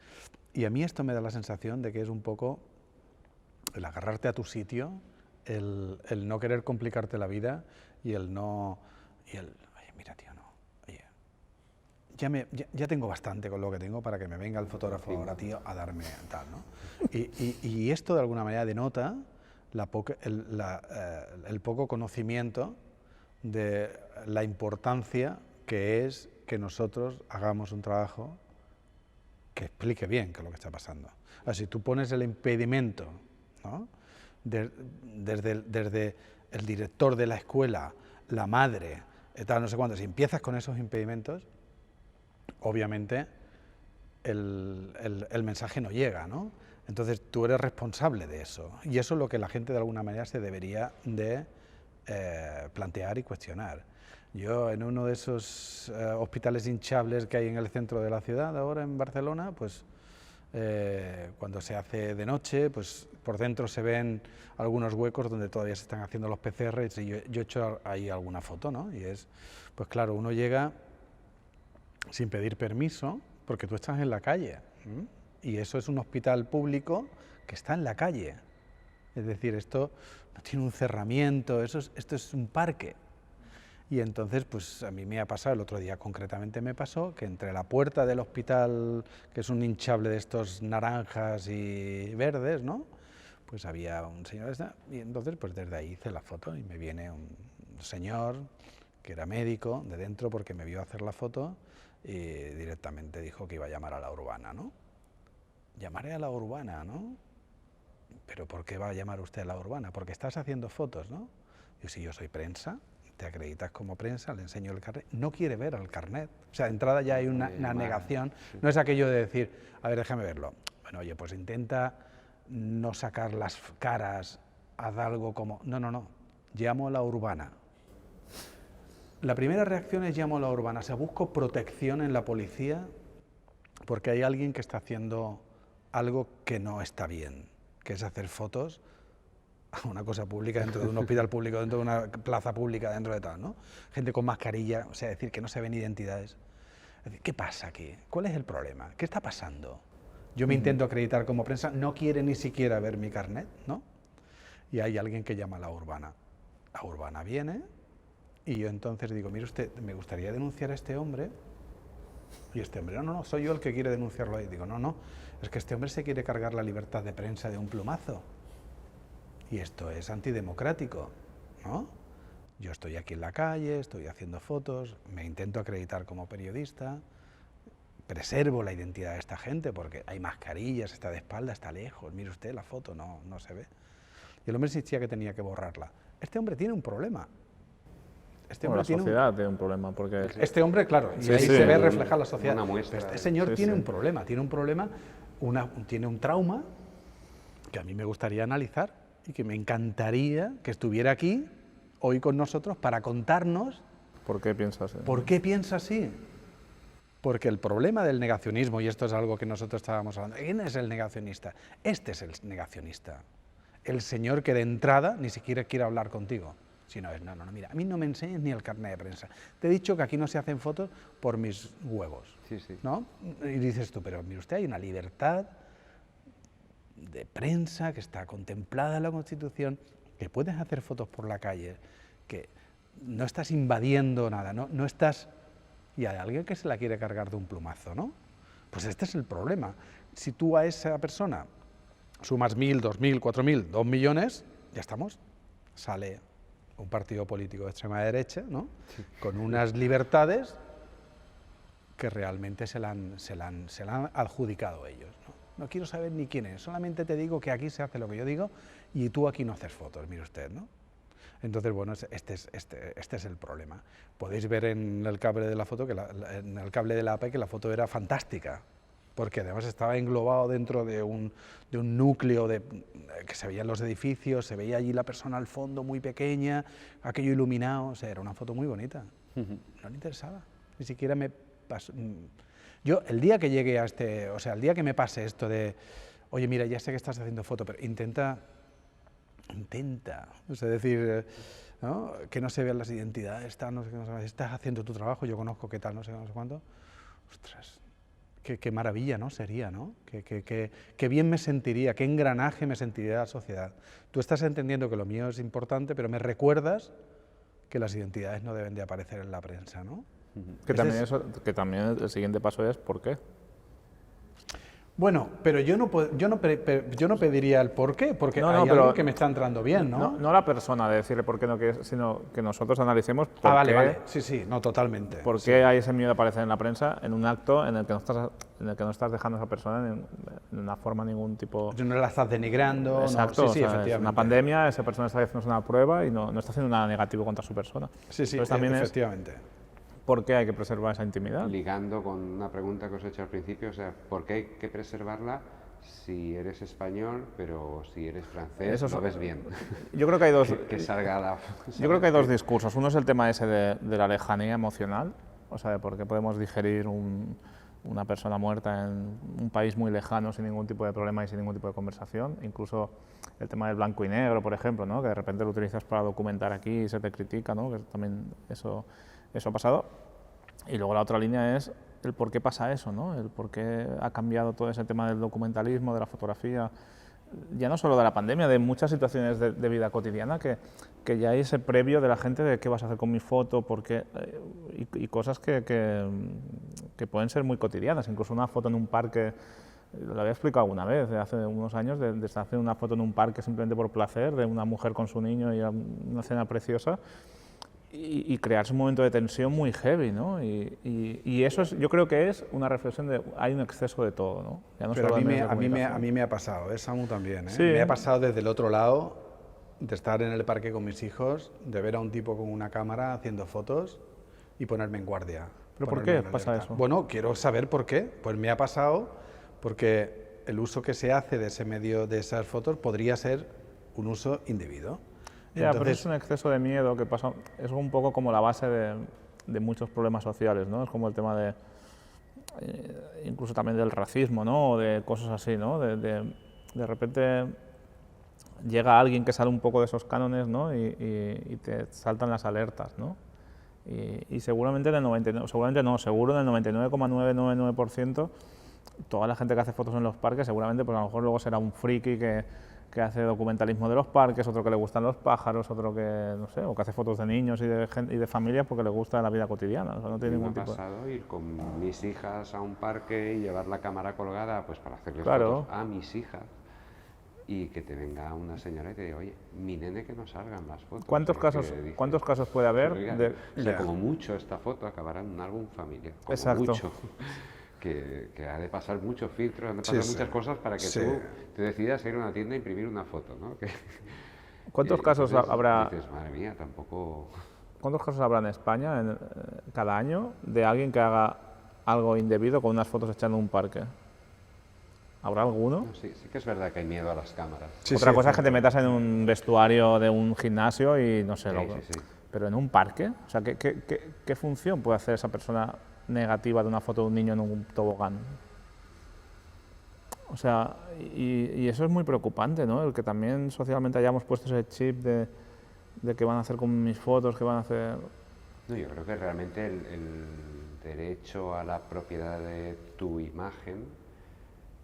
Y a mí esto me da la sensación de que es un poco el agarrarte a tu sitio, el no querer complicarte la vida y el no... oye, mira, tío, no. Oye, ya tengo bastante con lo que tengo para que me venga el fotógrafo ahora, tío, a darme tal, ¿no? Y esto de alguna manera denota el poco conocimiento de la importancia que es que nosotros hagamos un trabajo que explique bien qué es lo que está pasando. Si tú pones el impedimento, ¿no? Desde el director de la escuela, la madre, tal, no sé cuánto, si empiezas con esos impedimentos, obviamente el mensaje no llega, ¿no? Entonces tú eres responsable de eso, y eso es lo que la gente de alguna manera se debería de plantear y cuestionar. Yo en uno de esos hospitales hinchables que hay en el centro de la ciudad, ahora en Barcelona, pues cuando se hace de noche, pues por dentro se ven algunos huecos donde todavía se están haciendo los PCR, y yo he hecho ahí alguna foto, ¿no? Y es, pues claro, uno llega sin pedir permiso, porque tú estás en la calle, y eso es un hospital público que está en la calle. Es decir, esto no tiene un cerramiento, esto es un parque. Y entonces, pues a mí me ha pasado, el otro día concretamente me pasó, que entre la puerta del hospital, que es un hinchable de estos naranjas y verdes, ¿no? Pues había un señor, y entonces pues desde ahí hice la foto y me viene un señor que era médico de dentro, porque me vio hacer la foto y directamente dijo que iba a llamar a la urbana, ¿no? Llamaré a la urbana, ¿no? ¿Pero por qué va a llamar usted a la urbana? Porque estás haciendo fotos, ¿no? Yo, si yo soy prensa, te acreditas como prensa, le enseño el carnet, no quiere ver el carnet. O sea, de entrada ya hay una negación, no es aquello de decir, a ver, déjame verlo. Bueno, oye, pues intenta no sacar las caras, haz algo como... No, llamo a la urbana. La primera reacción es llamo a la urbana, o sea, busco protección en la policía porque hay alguien que está haciendo algo que no está bien, que es hacer fotos a una cosa pública dentro de un hospital público, dentro de una plaza pública, dentro de tal, ¿no? Gente con mascarilla, o sea, decir que no se ven identidades. Es decir, ¿qué pasa aquí? ¿Cuál es el problema? ¿Qué está pasando? Yo me intento acreditar como prensa, no quiere ni siquiera ver mi carnet, ¿no? Y hay alguien que llama a la urbana. La urbana viene y yo entonces digo, mire usted, me gustaría denunciar a este hombre. Y este hombre, no, soy yo el que quiere denunciarlo ahí. Digo, no, es que este hombre se quiere cargar la libertad de prensa de un plumazo. Y esto es antidemocrático, ¿no? Yo estoy aquí en la calle, estoy haciendo fotos, me intento acreditar como periodista, preservo la identidad de esta gente porque hay mascarillas, está de espalda, está lejos, mire usted la foto, no se ve. Y el hombre insistía que tenía que borrarla. Este hombre tiene un problema. La sociedad tiene un problema, porque... Este hombre, claro, y ahí se ve reflejada la sociedad. Una muestra. Este señor tiene un problema, tiene un trauma que a mí me gustaría analizar y que me encantaría que estuviera aquí hoy con nosotros para contarnos... ¿Por qué piensa así? ¿Por qué piensa así? Porque el problema del negacionismo, y esto es algo que nosotros estábamos hablando, ¿quién es el negacionista? Este es el negacionista. El señor que de entrada ni siquiera quiere hablar contigo. Si no es, no, mira, a mí no me enseñes ni el carnet de prensa. Te he dicho que aquí no se hacen fotos por mis huevos, ¿no? Y dices tú, pero mire usted, hay una libertad de prensa que está contemplada en la Constitución, que puedes hacer fotos por la calle, que no estás invadiendo nada, no estás... Y hay alguien que se la quiere cargar de un plumazo, ¿no? Pues este es el problema. Si tú a esa persona sumas 1.000, 2.000, 4.000, 2 millones, ya estamos, sale un partido político de extrema derecha, ¿no? Con unas libertades que realmente se la han adjudicado ellos, ¿no? No quiero saber ni quién es, solamente te digo que aquí se hace lo que yo digo y tú aquí no haces fotos, mire usted, ¿no? Entonces, bueno, este es el problema. Podéis ver en el cable de la foto, en el cable de la AP, que la foto era fantástica, porque además estaba englobado dentro de un núcleo que se veían los edificios, se veía allí la persona al fondo muy pequeña, aquello iluminado, o sea, era una foto muy bonita. No le interesaba, ni siquiera me pasó. Yo, el día que llegue a el día que me pase esto de, oye, mira, ya sé que estás haciendo foto, pero intenta, o sea, decir, ¿no? Que no se vean las identidades, no sé qué, no sé, estás haciendo tu trabajo, yo conozco qué tal, no sé cuánto. Ostras, qué maravilla, ¿no? Sería, ¿no? Qué bien me sentiría, qué engranaje me sentiría la sociedad. Tú estás entendiendo que lo mío es importante, pero me recuerdas que las identidades no deben de aparecer en la prensa, ¿no? Que también el siguiente paso es ¿por qué? Bueno, pero yo no pediría el por qué, porque hay algo que me está entrando bien, ¿no? No la persona de decirle por qué no quieres, sino que nosotros analicemos por qué, vale. Sí, no, totalmente. ¿Por qué hay ese miedo de aparecer en la prensa en un acto en el que no estás dejando a esa persona en una forma, ningún tipo... No la estás denigrando. Exacto, no, sí, efectivamente. Es una pandemia, esa persona está haciendo una prueba y no está haciendo nada negativo contra su persona. Sí, entonces, también efectivamente. ¿Por qué hay que preservar esa intimidad? Ligando con una pregunta que os he hecho al principio, o sea, ¿por qué hay que preservarla si eres español, pero si eres francés lo ves bien? Yo creo que hay dos... Yo creo que hay dos discursos. Uno es el tema ese de la lejanía emocional, o sea, de por qué podemos digerir una persona muerta en un país muy lejano sin ningún tipo de problema y sin ningún tipo de conversación. Incluso el tema del blanco y negro, por ejemplo, ¿no? Que de repente lo utilizas para documentar aquí y se te critica, ¿no? Que también eso ha pasado. Y luego la otra línea es el por qué pasa eso, ¿no? El por qué ha cambiado todo ese tema del documentalismo, de la fotografía, ya no solo de la pandemia, de muchas situaciones de vida cotidiana, que ya hay ese previo de la gente de qué vas a hacer con mi foto, por qué, y cosas que pueden ser muy cotidianas, incluso una foto en un parque. Lo había explicado alguna vez, hace unos años, de hacer una foto en un parque simplemente por placer, de una mujer con su niño y una escena preciosa. y crearse un momento de tensión muy heavy, ¿no? Y eso es, yo creo que es una reflexión de hay un exceso de todo, ¿no? Ya no Pero solo a de mí, medios de a, mí me, a comunicación. mí me ha pasado, Samu también. Sí. Me ha pasado desde el otro lado de estar en el parque con mis hijos, de ver a un tipo con una cámara haciendo fotos y ponerme en guardia. ¿Pero por ponerme qué en pasa alerta. eso? Bueno, quiero saber por qué. Pues me ha pasado porque el uso que se hace de ese medio, de esas fotos, podría ser un uso indebido. Ya, pero es un exceso de miedo que pasa, es un poco como la base de muchos problemas sociales, ¿no? Es como el tema de, incluso también del racismo, ¿no? O de cosas así, ¿no? De repente llega alguien que sale un poco de esos cánones, ¿no? Y te saltan las alertas, ¿no? Y seguramente en el 99, seguramente no, seguro en el 99,999% toda la gente que hace fotos en los parques seguramente pues a lo mejor luego será un friki que hace documentalismo de los parques, otro que le gustan los pájaros, otro que, no sé, o que hace fotos de niños y de familias porque le gusta la vida cotidiana. O sea, no tiene ningún Me ha tipo de... pasado ir con mis hijas a un parque y llevar la cámara colgada pues para hacerles Claro. fotos a mis hijas y que te venga una señora y te diga, oye, mi nene que no salgan las fotos. ¿Cuántos Y casos, que dices, ¿cuántos casos puede haber? "Oiga, de- o sea, como mucho esta foto acabará en un álbum familiar, como Exacto. mucho. Que ha de pasar muchos filtros, han de Sí, pasar sí. muchas cosas para que Sí. tú te decidas a ir a una tienda e imprimir una foto, ¿no? ¿Cuántos casos entonces habrá? Dices, madre mía, tampoco... ¿Cuántos casos habrá en España cada año de alguien que haga algo indebido con unas fotos hechas en un parque? ¿Habrá alguno? No, sí, sí que es verdad que hay miedo a las cámaras. Sí, Otra sí, cosa es que te cierto. metas en un vestuario de un gimnasio y no sé, Sí, loco. sí, sí. Pero en un parque, o sea, ¿qué función puede hacer esa persona negativa de una foto de un niño en un tobogán? O sea, y eso es muy preocupante, ¿no? El que también socialmente hayamos puesto ese chip de qué van a hacer con mis fotos, qué van a hacer... No, yo creo que realmente el derecho a la propiedad de tu imagen,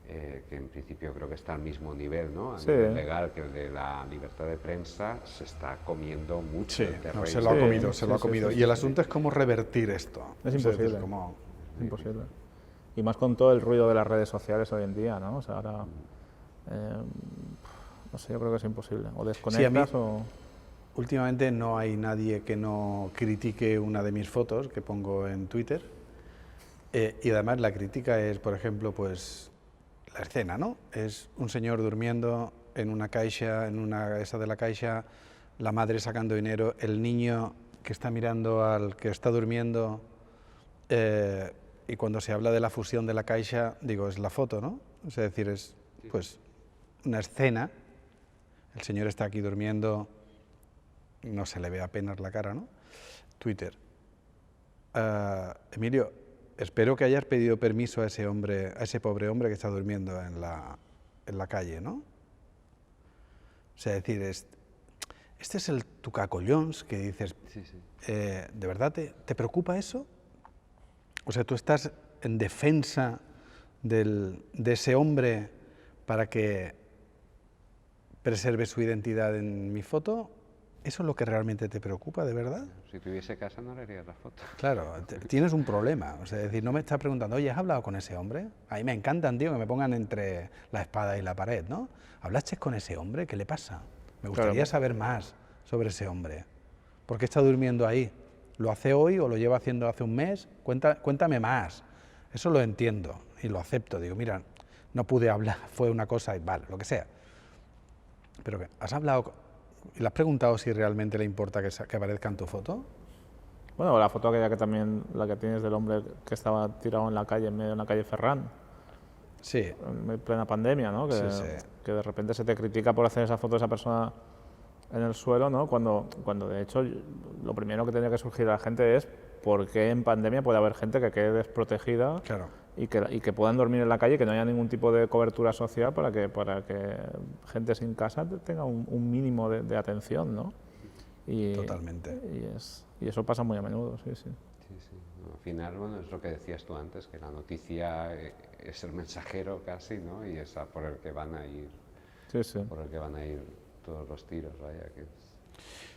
que en principio creo que está al mismo nivel, ¿no? A Sí. nivel legal que el de la libertad de prensa, se está comiendo mucho Sí, el terreno. no, se lo ha Sí, comido, sí, se lo ha sí, comido. sí, Y el asunto es cómo revertir esto. Es O sea, imposible. como- Es imposible. Y más con todo el ruido de las redes sociales hoy en día, ¿no? O sea, ahora... no sé, yo creo que es imposible. O desconectas o... Últimamente no hay nadie que no critique una de mis fotos que pongo en Twitter. Y además la crítica es, por ejemplo, pues la escena, ¿no? Es un señor durmiendo en una caixa, en una esa de la caixa, la madre sacando dinero, el niño que está mirando al que está durmiendo, y cuando se habla de la fusión de la caixa, digo, es la foto, ¿no? Es decir, es pues una escena, el señor está aquí durmiendo, no se le ve apenas la cara, ¿no? Twitter. Emilio, espero que hayas pedido permiso a ese hombre, a ese pobre hombre que está durmiendo en la calle, ¿no? O sea, es decir, este es el tucacollons que dices, Sí, sí. ¿de verdad te preocupa eso? O sea, tú estás en defensa de ese hombre para que preserve su identidad en mi foto. ¿Eso es lo que realmente te preocupa, de verdad? Si tuviese casa no le harías la foto. Claro, tienes un problema. O sea, es decir, no me estás preguntando, oye, ¿has hablado con ese hombre? A mí me encantan, tío, que me pongan entre la espada y la pared, ¿no? ¿Hablaste con ese hombre? ¿Qué le pasa? Me gustaría Claro. saber más sobre ese hombre. ¿Por qué está durmiendo ahí? ¿Lo hace hoy o lo lleva haciendo hace un mes? Cuéntame más. Eso lo entiendo y lo acepto. Digo, mira, no pude hablar, fue una cosa y vale, lo que sea. Pero ¿qué? ¿Has hablado y le has preguntado si realmente le importa que aparezca en tu foto? Bueno, la foto aquella que también, la que tienes del hombre que estaba tirado en la calle, en medio de la calle Ferran, Sí, en plena pandemia, ¿no? Que, Sí, sí. que de repente se te critica por hacer esa foto de esa persona en el suelo, ¿no? Cuando de hecho lo primero que tendría que surgir a la gente es por qué en pandemia puede haber gente que quede desprotegida claro. y que puedan dormir en la calle, que no haya ningún tipo de cobertura social para que gente sin casa tenga un mínimo de atención, ¿no? Y, Totalmente. y eso pasa muy a menudo, sí, sí. Sí, sí. No, al final, bueno, es lo que decías tú antes, que la noticia es el mensajero casi, ¿no? Y es por el que van a ir, Sí, sí. por el que van a ir todos los tiros, vaya, que es...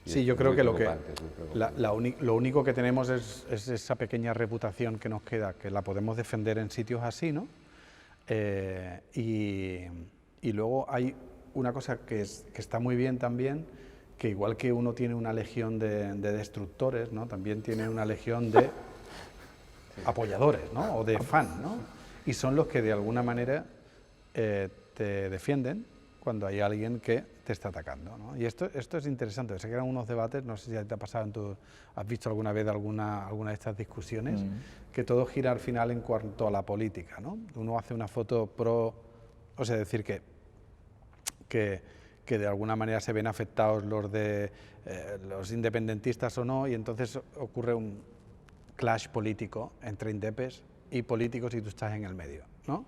y Sí, es yo creo muy que lo que preocupante, es muy preocupante. lo único que tenemos es esa pequeña reputación que nos queda, que la podemos defender en sitios así, ¿no? Y luego hay una cosa que está muy bien también, que igual que uno tiene una legión de destructores, ¿no? También tiene una legión de apoyadores, ¿no? O de fans, ¿no? Y son los que de alguna manera te defienden cuando hay alguien que te está atacando, ¿no? Y esto es interesante, se crean unos debates, no sé si te ha pasado, has visto alguna vez alguna de estas discusiones, que todo gira al final en cuanto a la política, ¿no? Uno hace una foto pro, o sea, decir que de alguna manera se ven afectados los independentistas o no, y entonces ocurre un clash político entre indepes y políticos y tú estás en el medio, ¿no?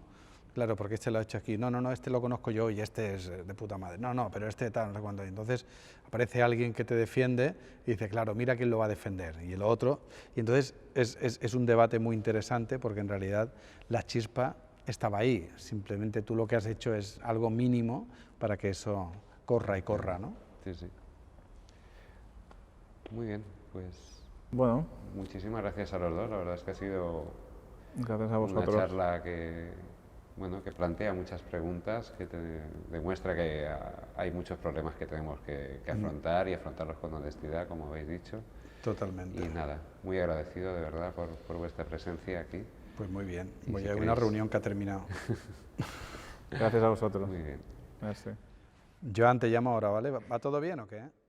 Claro, porque este lo ha hecho aquí. No, este lo conozco yo y este es de puta madre. No, pero este tal, no sé cuándo. Entonces aparece alguien que te defiende y dice, claro, mira quién lo va a defender y el otro. Y entonces es un debate muy interesante porque en realidad la chispa estaba ahí. Simplemente tú lo que has hecho es algo mínimo para que eso corra y corra, ¿no? Sí, sí. Muy bien, pues Bueno, muchísimas gracias a los dos. La verdad es que ha sido gracias a una vosotros. charla que plantea muchas preguntas, que demuestra que hay muchos problemas que tenemos que afrontar y afrontarlos con honestidad, como habéis dicho. Totalmente. Y nada, muy agradecido de verdad por vuestra presencia aquí. Pues muy bien. Y Voy si a una queréis- reunión que ha terminado. Gracias a vosotros. Muy bien. Merci. Joan, te llamo ahora, ¿vale? ¿Va todo bien o qué?